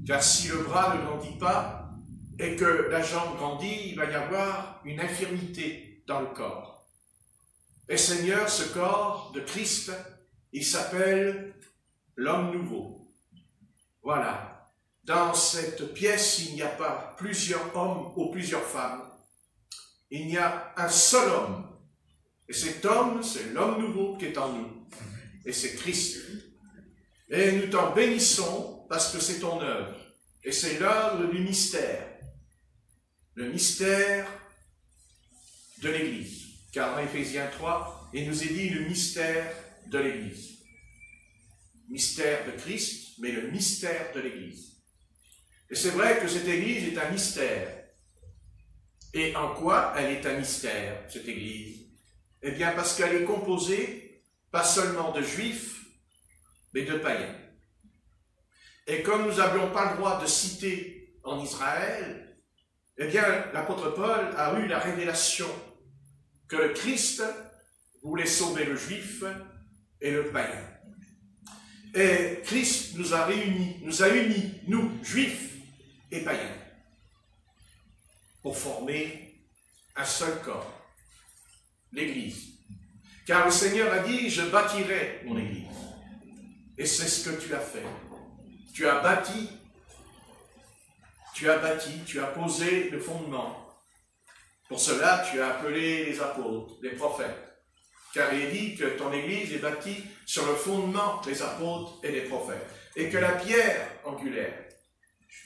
Car si le bras ne grandit pas et que la jambe grandit, il va y avoir une infirmité dans le corps. Et Seigneur, ce corps de Christ, il s'appelle l'homme nouveau. Voilà. Dans cette pièce, il n'y a pas plusieurs hommes ou plusieurs femmes. Il y a un seul homme. Et cet homme, c'est l'homme nouveau qui est en nous. Et c'est Christ. Et nous t'en bénissons parce que c'est ton œuvre. Et c'est l'œuvre du mystère. Le mystère de l'Église. Car dans Éphésiens 3, il nous est dit le mystère de l'Église. Mystère de Christ, mais le mystère de l'Église. Et c'est vrai que cette Église est un mystère. Et en quoi elle est un mystère, cette Église? Eh bien parce qu'elle est composée, pas seulement de Juifs, mais de païens. Et comme nous n'avions pas le droit de citer en Israël, eh bien l'apôtre Paul a eu la révélation que le Christ voulait sauver le Juif et le païen. Et Christ nous a unis, nous, Juifs et païens, pour former un seul corps, l'Église. Car le Seigneur a dit, je bâtirai mon Église. Et c'est ce que tu as fait. Tu as bâti, tu as posé le fondement. Pour cela, tu as appelé les apôtres, les prophètes. Car il est dit que ton Église est bâtie sur le fondement des apôtres et des prophètes. Et que la pierre angulaire,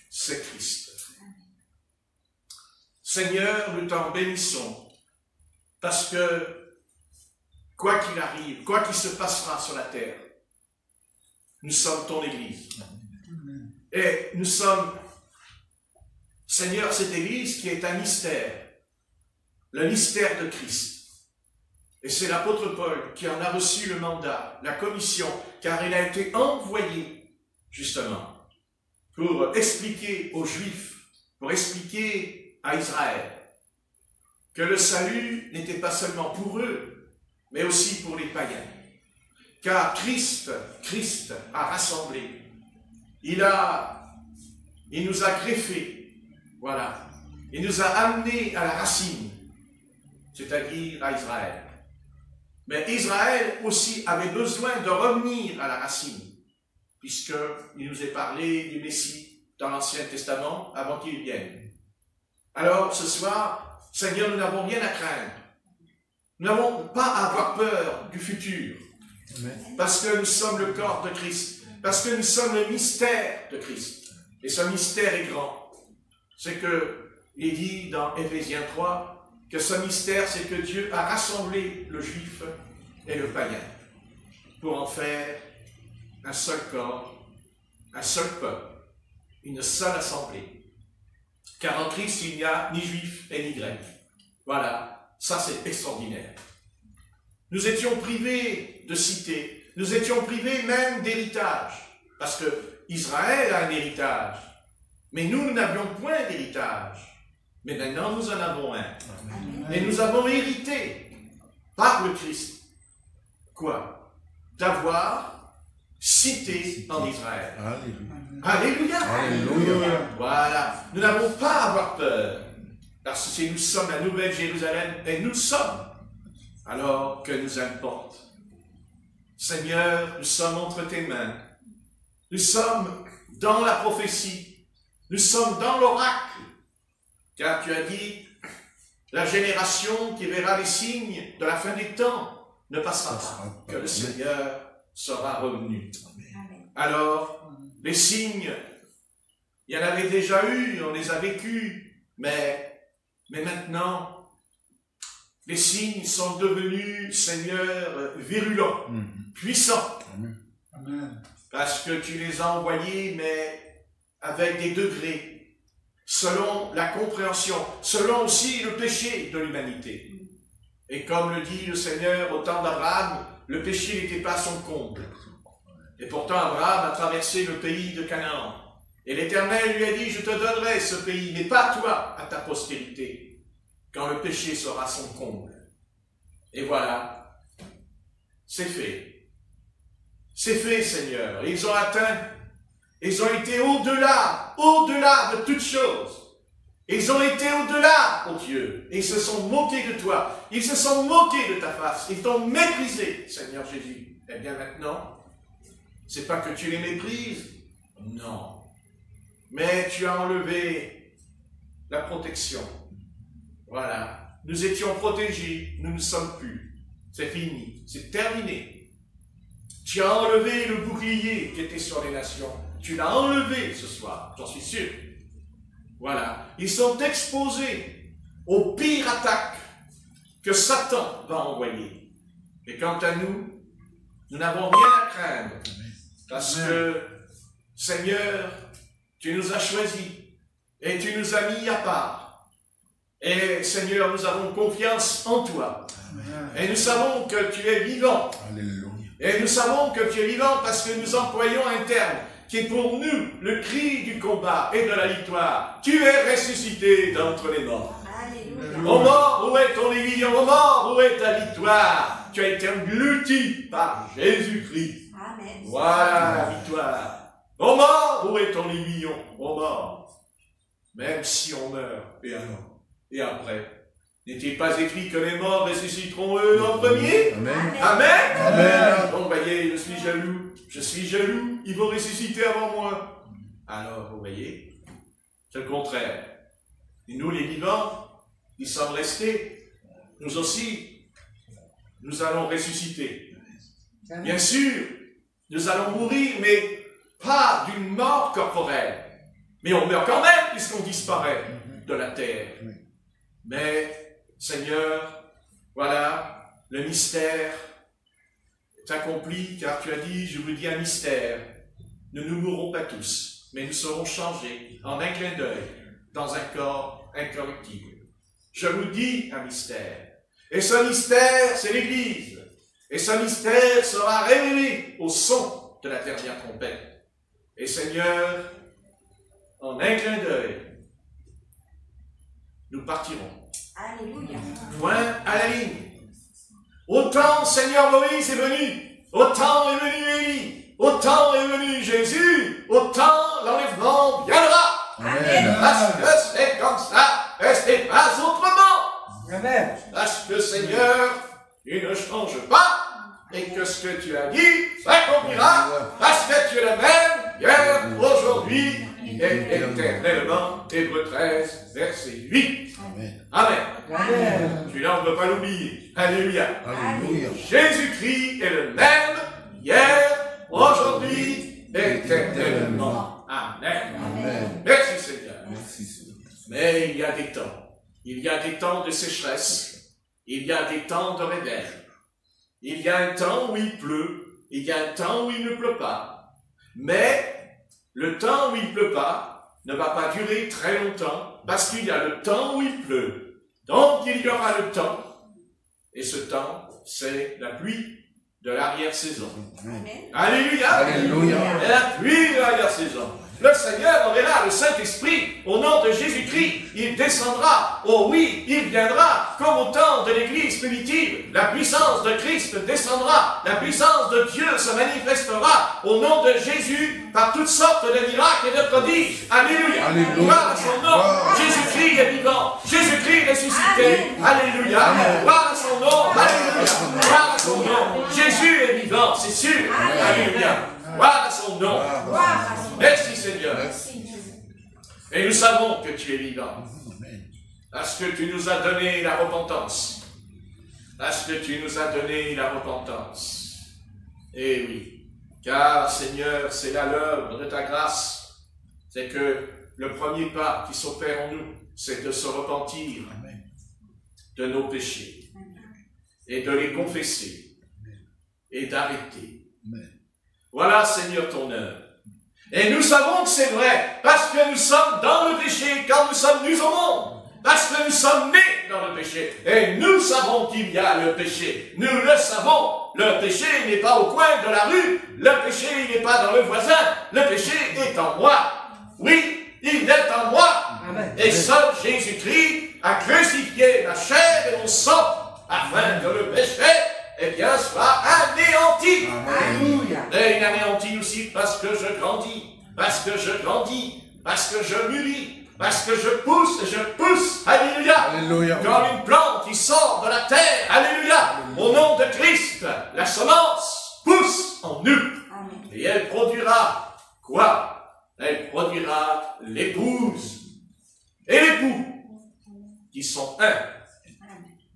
c'est Christ. Seigneur, nous t'en bénissons, parce que, quoi qu'il arrive, quoi qu'il se passera sur la terre, nous sommes ton Église. Et nous sommes, Seigneur, cette Église qui est un mystère, le mystère de Christ. Et c'est l'apôtre Paul qui en a reçu le mandat, la commission, car il a été envoyé, justement, pour expliquer aux Juifs, pour expliquer à Israël, que le salut n'était pas seulement pour eux, mais aussi pour les païens. Car Christ a rassemblé, il nous a greffés, voilà, il nous a amenés à la racine, c'est-à-dire à Israël. Mais Israël aussi avait besoin de revenir à la racine, puisqu'il nous est parlé du Messie dans l'Ancien Testament avant qu'il vienne. Alors, ce soir, Seigneur, nous n'avons rien à craindre. Nous n'avons pas à avoir peur du futur. Parce que nous sommes le corps de Christ. Parce que nous sommes le mystère de Christ. Et ce mystère est grand. C'est que, il est dit dans Éphésiens 3, que ce mystère, c'est que Dieu a rassemblé le juif et le païen pour en faire un seul corps, un seul peuple, une seule assemblée. Car en Christ, il n'y a ni juif et ni grec. Voilà, ça c'est extraordinaire. Nous étions privés de cité, nous étions privés même d'héritage, parce que Israël a un héritage, mais nous n'avions point d'héritage. Mais maintenant, nous en avons un. Et nous avons hérité par le Christ. Quoi? D'avoir cité en Israël. Alléluia. Alléluia. Voilà. Nous n'avons pas à avoir peur. Parce que nous sommes la nouvelle Jérusalem, et nous sommes. Alors que nous importe. Seigneur, nous sommes entre tes mains. Nous sommes dans la prophétie. Nous sommes dans l'oracle. Car tu as dit, la génération qui verra les signes de la fin des temps ne passera pas, que le Seigneur sera revenu. Alors, les signes, il y en avait déjà eu, on les a vécus, mais maintenant, les signes sont devenus, Seigneur, virulents, puissants. Parce que tu les as envoyés, mais avec des degrés, selon la compréhension, selon aussi le péché de l'humanité. Et comme le dit le Seigneur au temps d'Abraham, le péché n'était pas son comble. Et pourtant Abraham a traversé le pays de Canaan. Et l'Éternel lui a dit, je te donnerai ce pays, mais pas toi, à ta postérité, quand le péché sera son comble. Et voilà, c'est fait. C'est fait, Seigneur. Ils ont atteint, ils ont été au-delà de toutes choses. Ils ont été au-delà, oh Dieu. Et ils se sont moqués de toi. Ils se sont moqués de ta face. Ils t'ont méprisé, Seigneur Jésus. Eh bien maintenant, c'est pas que tu les méprises. Non. Mais tu as enlevé la protection. Voilà. Nous étions protégés. Nous ne sommes plus. C'est fini. C'est terminé. Tu as enlevé le bouclier qui était sur les nations. Tu l'as enlevé ce soir, j'en suis sûr. Voilà. Ils sont exposés aux pires attaques que Satan va envoyer. Et quant à nous, nous n'avons rien à craindre. Parce que, Seigneur, tu nous as choisis et tu nous as mis à part. Et Seigneur, nous avons confiance en toi. Et nous savons que tu es vivant. Et nous savons que tu es vivant parce que nous employons un terme qui est pour nous le cri du combat et de la victoire. Tu es ressuscité d'entre les morts. Ô mort, où est ton aiguillon? Ô mort, où est ta victoire? Tu as été englouti par Jésus-Christ. Voilà la victoire. Ô mort, où est ton aiguillon? Ô mort, même si on meurt, et alors? Et après? N'est-il pas écrit que les morts ressusciteront eux en premier? Amen. Amen. Amen. Donc, voyez, je suis jaloux, ils vont ressusciter avant moi. Alors, vous voyez, c'est le contraire. Et nous, les vivants, ils sommes restés, nous aussi, nous allons ressusciter. Bien sûr, nous allons mourir, mais pas d'une mort corporelle. Mais on meurt quand même, puisqu'on disparaît de la terre. Mais, Seigneur, voilà, le mystère est accompli, car tu as dit, je vous dis un mystère, nous ne mourrons pas tous, mais nous serons changés en un clin d'œil dans un corps incorruptible. Je vous dis un mystère, et ce mystère, c'est l'Église, et ce mystère sera révélé au son de la dernière trompette. Et Seigneur, en un clin d'œil, nous partirons. Alléluia. Point à la ligne. Autant Seigneur Moïse est venu, autant est venu Élie, autant est venu Jésus, autant l'enlèvement viendra. Amen. Parce que c'est comme ça, et c'est pas autrement. Amen. Parce que Seigneur, tu ne changes pas, et que ce que tu as dit s'accomplira, parce que tu es le même hier, aujourd'hui et éternellement. Hébreux 13, verset 8.
Amen.
Amen.
Amen.
Celui-là, on ne peut pas l'oublier. Alléluia.
Alléluia.
Jésus-Christ est le même, hier, aujourd'hui, éternellement. Amen.
Amen.
Merci Seigneur.
Merci Seigneur.
Mais il y a des temps. Il y a des temps de sécheresse. Il y a des temps de réveil. Il y a un temps où il pleut. Il y a un temps où il ne pleut pas. Mais le temps où il ne pleut pas ne va pas durer très longtemps parce qu'il y a le temps où il pleut. Donc il y aura le temps. Et ce temps, c'est la pluie de l'arrière-saison.
Amen.
Alléluia.
Alléluia.
Et la pluie de l'arrière-saison. Le Seigneur enverra le Saint-Esprit au nom de Jésus-Christ. Il descendra. Oh oui, il viendra. Comme au temps de l'Église primitive, la puissance de Christ descendra. La puissance de Dieu se manifestera au nom de Jésus par toutes sortes de miracles et de prodiges. Alléluia.
Alléluia.
Gloire à son nom.
Gloire.
Jésus-Christ est vivant. Jésus-Christ ressuscité. Alléluia.
Amen.
Gloire à son nom. Alléluia. Gloire à son nom. Jésus est vivant, c'est sûr. Alléluia. Gloire à son nom. Merci Seigneur.
Merci.
Et nous savons que tu es vivant.
Amen.
Parce que tu nous as donné la repentance. Parce que tu nous as donné la repentance. Eh oui. Car Seigneur, c'est là l'œuvre de ta grâce. C'est que le premier pas qui s'opère en nous, c'est de se repentir
Amen.
de nos péchés. Et de les confesser. Et d'arrêter.
Amen.
Voilà, Seigneur, ton œuvre. Et nous savons que c'est vrai, parce que nous sommes dans le péché quand nous sommes venus au monde. Parce que nous sommes nés dans le péché. Et nous savons qu'il y a le péché. Nous le savons. Le péché n'est pas au coin de la rue. Le péché n'est pas dans le voisin. Le péché est en moi. Oui, il est en moi.
Amen.
Et seul Jésus-Christ a crucifié ma chair et mon sang, afin que le péché, eh bien, soit anéanti.
Alléluia.
Et il anéantit aussi parce que je grandis, parce que je grandis, parce que je mûris, parce que je pousse, alléluia,
Alléluia.
comme une plante qui sort de la terre, alléluia, au nom de Christ, la semence pousse en nous, et elle produira quoi? Elle produira l'épouse et l'époux, qui sont un.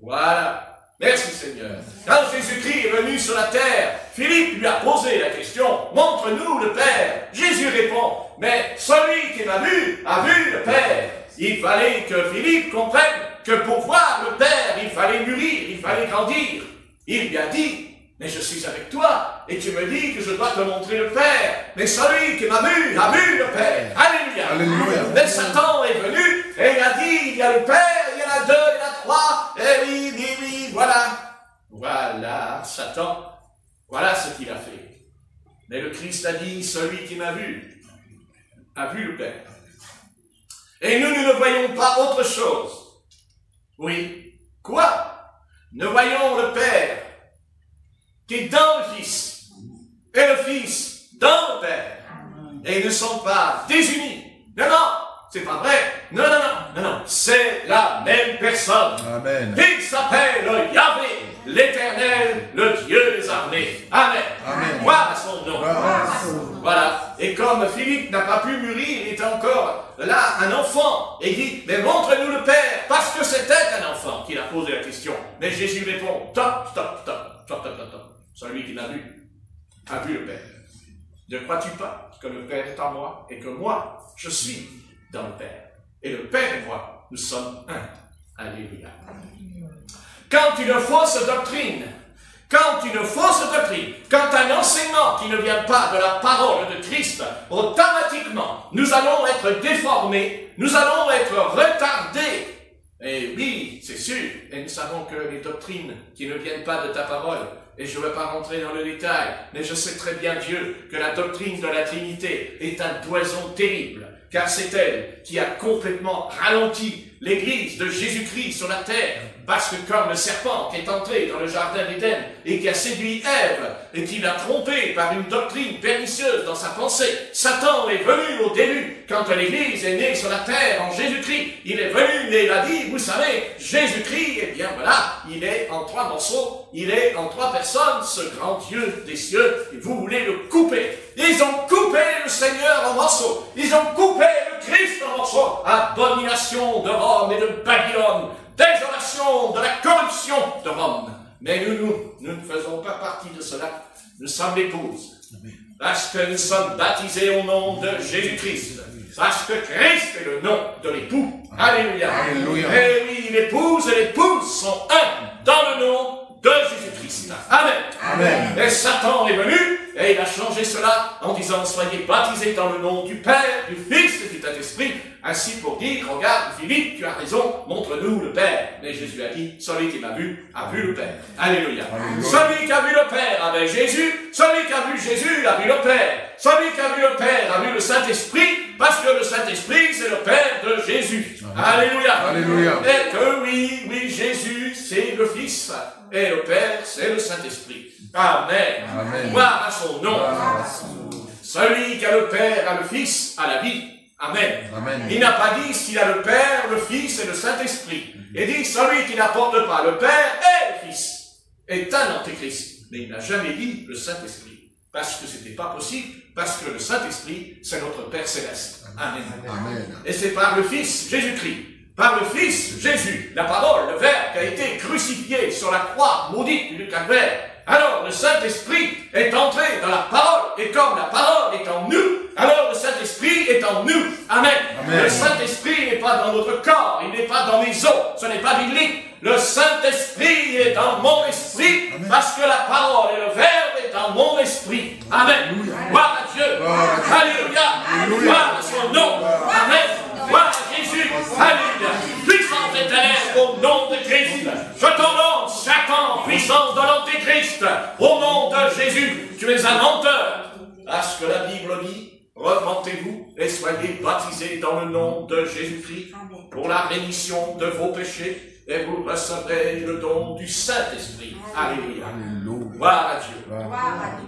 Voilà. Merci Seigneur. Quand Jésus-Christ est venu sur la terre, Philippe lui a posé la question, montre-nous le Père. Jésus répond, mais celui qui m'a vu, a vu le Père. Il fallait que Philippe comprenne que pour voir le Père, il fallait mûrir, il fallait grandir. Il lui a dit, mais je suis avec toi, et tu me dis que je dois te montrer le Père. Mais celui qui m'a vu, a vu le Père. Alléluia.
Alléluia.
Mais Satan est venu, et il a dit, il y a le Père, il y en a deux, il y en a trois, et oui, voilà. Voilà, Satan, voilà ce qu'il a fait. Mais le Christ a dit, celui qui m'a vu, a vu le Père. Et nous ne voyons pas autre chose. Oui. Quoi? Nous voyons le Père qui est dans le Fils, et le Fils dans le Père. Et ils ne sont pas désunis. Non, non, c'est pas vrai. Non, non, non, non, non. C'est la même personne.
Amen.
Il s'appelle Yahvé, l'Éternel, le Dieu des armées. Amen.
Amen.
Gloire à son nom.
Gloire.
Voilà. Et comme Philippe n'a pas pu mûrir, il était encore là, un enfant. Et il dit, mais montre-nous le Père, parce que c'était un enfant qu'il a posé la question. Mais Jésus répond, stop, stop, stop, stop, stop, stop, stop. Celui qui l'a vu, a vu le Père. Ne crois-tu pas que le Père est en moi et que moi, je suis dans le Père? Et le Père et moi, nous sommes un. Alléluia. Quand une fausse doctrine, quand un enseignement qui ne vient pas de la parole de Christ, automatiquement, nous allons être déformés, nous allons être retardés. Et oui, c'est sûr, et nous savons que les doctrines qui ne viennent pas de ta parole, et je ne veux pas rentrer dans le détail, mais je sais très bien, Dieu, que la doctrine de la Trinité est un poison terrible, car c'est elle qui a complètement ralenti l'Église de Jésus-Christ sur la terre.
Parce que comme le serpent qui est entré dans le jardin d'Éden et qui a séduit Ève et qui l'a trompé par une doctrine pernicieuse dans sa pensée, Satan est venu au début, quand l'Église est née sur la terre en Jésus-Christ. Il est venu et il a dit, vous savez, Jésus-Christ, eh bien voilà, il est en 3 morceaux, il est en 3 personnes, ce grand Dieu des cieux, et vous voulez le couper. Ils ont coupé le Seigneur en morceaux, ils ont coupé le Christ en morceaux, abomination de Rome et de Babylone, désolation de la corruption de Rome. Mais nous ne faisons pas partie de cela. Nous sommes l'épouse. Parce que nous sommes baptisés au nom de Jésus-Christ. Parce que Christ est le nom de l'époux. Alléluia.
Alléluia.
Et oui, l'épouse et l'épouse sont un dans le nom de Jésus-Christ. Amen.
Amen.
Et Satan est venu et il a changé cela en disant, soyez baptisés dans le nom du Père, du Fils et du Saint-Esprit. Ainsi pour dire, regarde Philippe, tu as raison, montre-nous le Père. Mais Jésus a dit, celui qui m'a vu, a vu le Père. Alléluia. Celui qui a vu le Père avait Jésus, celui qui a vu Jésus a vu le Père. Celui qui a vu le Père a vu le Saint-Esprit, parce que le Saint-Esprit, c'est le Père de Jésus. Alléluia. Alléluia. Et que oui, Jésus, c'est le Fils, et le Père, c'est le Saint-Esprit. Amen.
Amen.
Gloire à son nom. Celui qui a le Père a le Fils, a la vie. Amen.
Amen.
Il n'a pas dit s'il a le Père, le Fils et le Saint-Esprit. Il dit celui qui n'apporte pas le Père et le Fils est un antéchrist. Mais il n'a jamais dit le Saint-Esprit. Parce que c'était pas possible. Parce que le Saint-Esprit, c'est notre Père Céleste. Amen.
Amen.
Et c'est par le Fils Jésus-Christ, par le Fils Jésus, la parole, le Verbe qui a été crucifié sur la croix maudite du calvaire. Alors le Saint-Esprit est entré dans la parole, et comme la parole est en nous, alors le Saint-Esprit est en nous. Amen.
Amen.
Le Saint-Esprit n'est pas dans notre corps, il n'est pas dans mes os, ce n'est pas biblique. Le Saint-Esprit est dans mon esprit, parce que la parole et le Verbe est dans mon esprit. Amen. Gloire à Dieu. Alléluia. Gloire à son nom. Amen. Gloire à Jésus. Alléluia. Puissance et ténèbres au nom de Christ. Je t'ordonne, Satan, puissance de l'Antéchrist, au nom de Jésus. Tu es un menteur. Parce que la Bible dit, repentez-vous et soyez baptisés dans le nom de Jésus-Christ pour la rémission de vos péchés et vous recevrez le don du Saint-Esprit. Alléluia. Gloire à Dieu.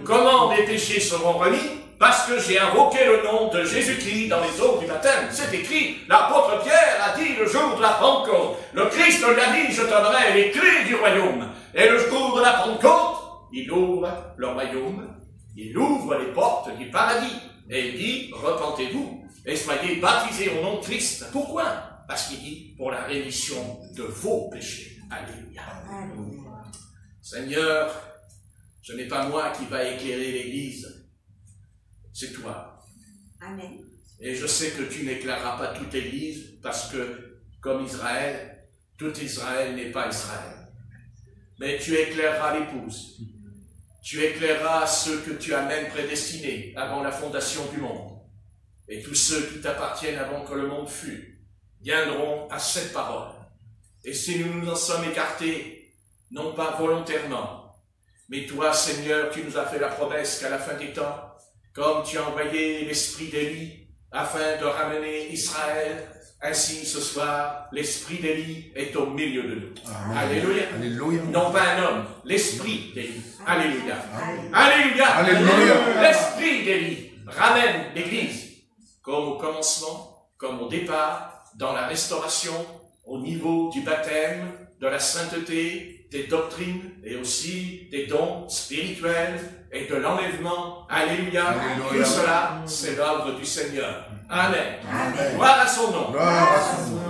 Comment mes péchés seront remis? Parce que j'ai invoqué le nom de Jésus-Christ dans les eaux du baptême. C'est écrit, l'apôtre Pierre a dit le jour de la Pentecôte. Le Christ l'a dit, je te donnerai les clés du royaume. Et le jour de la Pentecôte, il ouvre le royaume, il ouvre les portes du paradis. Et il dit, repentez-vous et soyez baptisés au nom de Christ. Pourquoi? Parce qu'il dit, pour la rémission de vos péchés. Alléluia. Seigneur, ce n'est pas moi qui va éclairer l'Église, c'est toi.
Amen.
Et je sais que tu n'éclaireras pas toute l'Église, parce que, comme Israël, tout Israël n'est pas Israël. Mais tu éclaireras l'épouse. Tu éclaireras ceux que tu as même prédestinés avant la fondation du monde. Et tous ceux qui t'appartiennent avant que le monde fût viendront à cette parole. Et si nous nous en sommes écartés, non pas volontairement, mais toi, Seigneur, tu nous as fait la promesse qu'à la fin des temps, comme tu as envoyé l'esprit d'Élie afin de ramener Israël, ainsi ce soir, l'esprit d'Élie est au milieu de nous. Amen. Alléluia.
Alléluia.
Non pas un homme, l'esprit d'Élie. Alléluia. Alléluia.
Alléluia.
L'esprit d'Élie ramène l'Église, comme au commencement, comme au départ, dans la restauration, au niveau du baptême, de la sainteté, des doctrines et aussi des dons spirituels et de l'enlèvement. Alléluia. Tout cela, c'est l'œuvre du Seigneur. Amen. Gloire à son nom.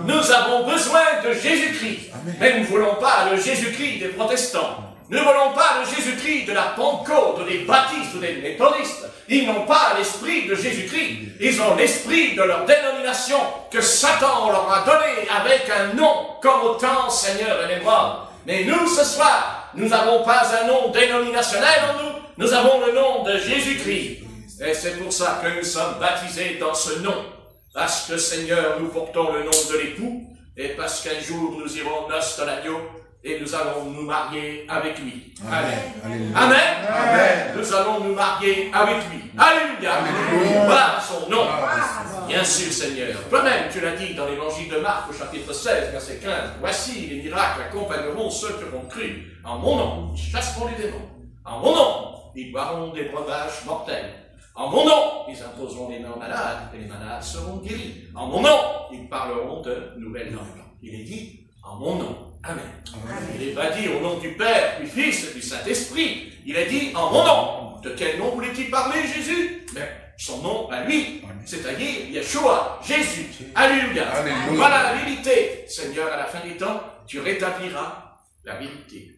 Nous avons besoin de Jésus-Christ, mais nous ne voulons pas le Jésus-Christ des protestants. Nous ne voulons pas le Jésus-Christ de la Pentecôte, des baptistes ou des méthodistes. Ils n'ont pas l'esprit de Jésus-Christ. Ils ont l'esprit de leur dénomination que Satan leur a donné avec un nom, comme au temps, Seigneur, aimez-moi. Mais nous, ce soir, nous n'avons pas un nom dénominationnel en nous. Nous avons le nom de Jésus-Christ. Et c'est pour ça que nous sommes baptisés dans ce nom. Parce que, Seigneur, nous portons le nom de l'époux. Et parce qu'un jour, nous irons aux noces de l'agneau. Et nous allons nous marier avec lui. Amen. Amen. Amen. Nous allons nous marier avec lui. Alléluia. Gloire à son nom.
Bien sûr, Seigneur. Toi-même, tu l'as dit dans l'évangile de Marc, au chapitre 16, verset 15. Voici, les miracles accompagneront ceux qui auront cru. En mon nom, ils chasseront les démons. En mon nom, ils boiront des breuvages mortels. En mon nom, ils imposeront les mains aux malades, et les malades seront guéris. En mon nom, ils parleront de nouvelles langues. Il est dit, en mon nom. Amen. Amen. Il n'est pas dit au nom du Père, du Fils et du Saint-Esprit. Il est dit en mon nom. De quel nom voulait-il parler, Jésus? Mais son nom à lui, c'est-à-dire Yeshua, Jésus. Alléluia. Alléluia. Voilà la vérité. Seigneur, à la fin des temps, tu rétabliras la vérité.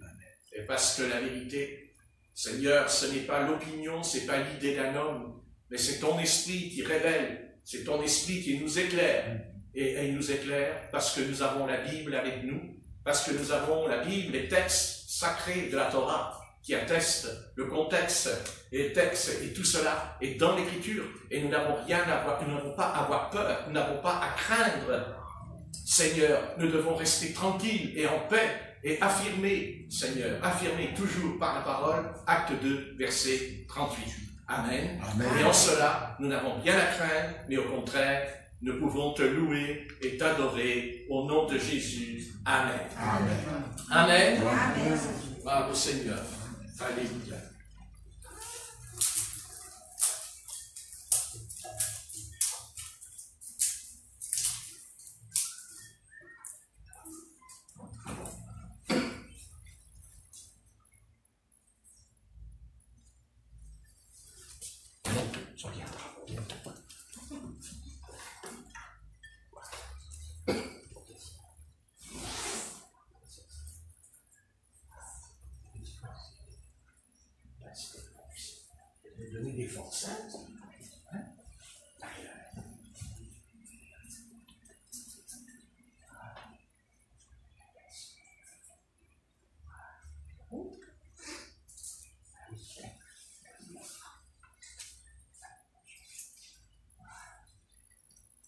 Et parce que la vérité, Seigneur, ce n'est pas l'opinion, ce n'est pas l'idée d'un homme, mais c'est ton esprit qui révèle, c'est ton esprit qui nous éclaire. Et il nous éclaire parce que nous avons la Bible avec nous, parce que nous avons la Bible, les textes sacrés de la Torah, qui attestent le contexte et les textes, et tout cela est dans l'Écriture. Et nous n'avons rien à avoir, nous n'avons pas à avoir peur, nous n'avons pas à craindre. Seigneur, nous devons rester tranquilles et en paix, et affirmer, Seigneur, affirmer toujours par la parole, acte 2, verset 38. Amen. Amen. Et en cela, nous n'avons rien à craindre, mais au contraire, nous pouvons te louer et t'adorer au nom de Jésus. Amen. Amen. Amen. Amen. Bravo Seigneur. Alléluia. Donner des forces. Hein?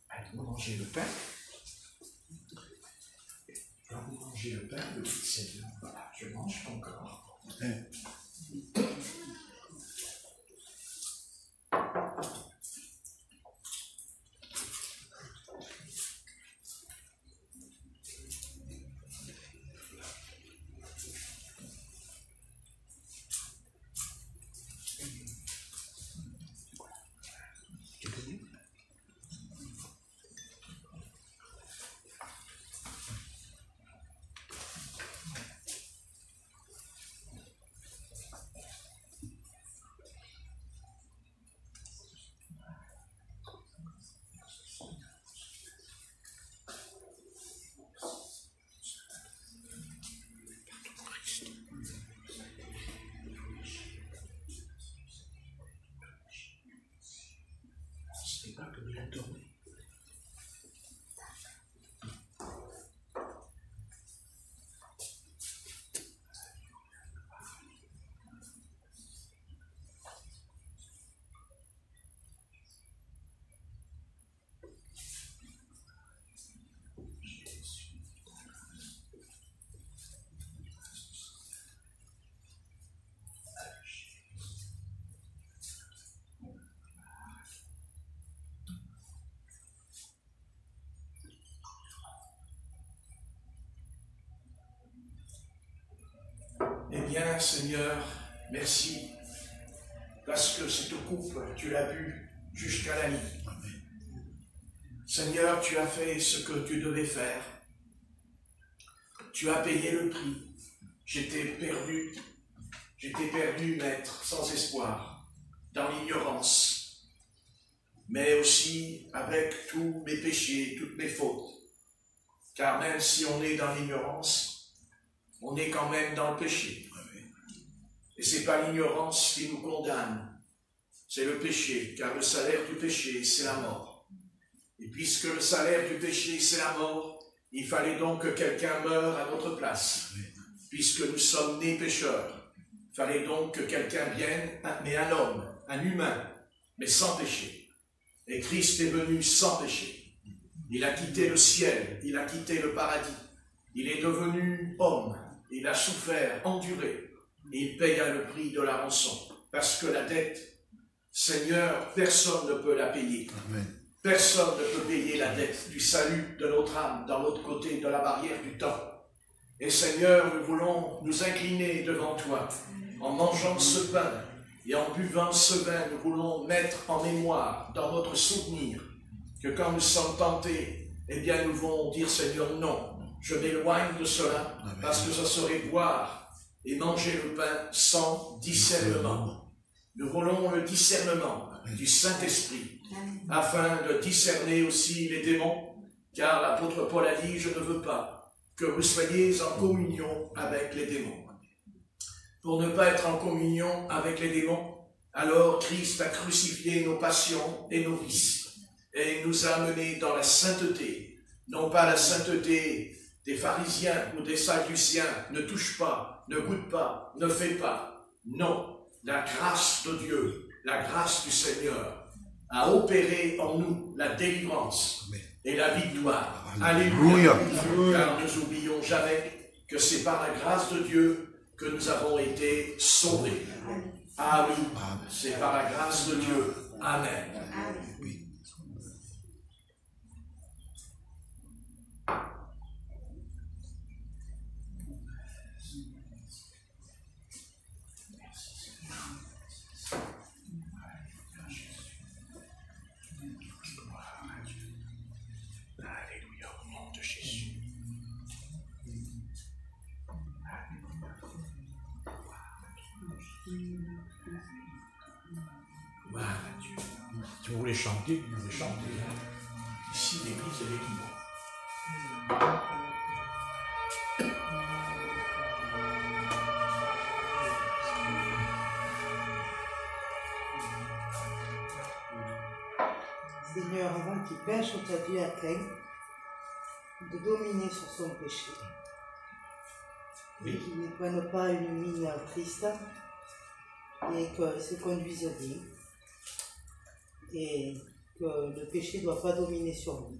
Allez-vous manger le pain? Quand vous mangez le pain, le Seigneur, voilà, je mange ton corps. Eh bien, Seigneur, merci, parce que cette coupe, tu l'as bu jusqu'à la nuit. Seigneur, tu as fait ce que tu devais faire. Tu as payé le prix. J'étais perdu, maître, sans espoir, dans l'ignorance, mais aussi avec tous mes péchés, toutes mes fautes. Car même si on est dans l'ignorance, on est quand même dans le péché. Et ce n'est pas l'ignorance qui nous condamne, c'est le péché, car le salaire du péché, c'est la mort. Et puisque le salaire du péché, c'est la mort, il fallait donc que quelqu'un meure à notre place. Puisque nous sommes nés pécheurs, il fallait donc que quelqu'un vienne, mais un homme, un humain, mais sans péché. Et Christ est venu sans péché. Il a quitté le ciel, il a quitté le paradis. Il est devenu homme, il a souffert, enduré. Et il paya le prix de la rançon. Parce que la dette, Seigneur, personne ne peut la payer. Amen.
Personne ne peut payer la dette du salut de notre âme dans l'autre côté de la barrière du temps. Et Seigneur, nous voulons nous incliner devant toi en mangeant ce pain et en buvant ce vin. Nous voulons mettre en mémoire, dans notre souvenir, que quand nous sommes tentés, eh bien nous voulons dire Seigneur, non, je m'éloigne de cela parce que ce serait boire et manger le pain sans discernement. Nous voulons le discernement du Saint-Esprit afin de discerner aussi les démons, car l'apôtre Paul a dit, je ne veux pas que vous soyez en communion avec les démons. Pour ne pas être en communion avec les démons, alors Christ a crucifié nos passions et nos vices et nous a amenés dans la sainteté, non pas la sainteté des pharisiens ou des sadduciens, ne touche pas, ne goûte pas, ne fait pas. Non, la grâce de Dieu, la grâce du Seigneur a opéré en nous la délivrance et la victoire. Alléluia. Car nous n'oublions jamais que c'est par la grâce de Dieu que nous avons été sauvés. Ah oui, c'est par la grâce de Dieu. Amen. Voilà, Dieu. Si vous voulez chanter, vous pouvez chanter. Ici, l'église, elle est libre.
Seigneur, avant qu'il pêche, on t'a dit à Caïn de dominer sur son péché.
Oui.
Qu'il ne prenne pas une mine triste et qu'il se conduise bien. Et que le péché ne doit pas dominer sur lui.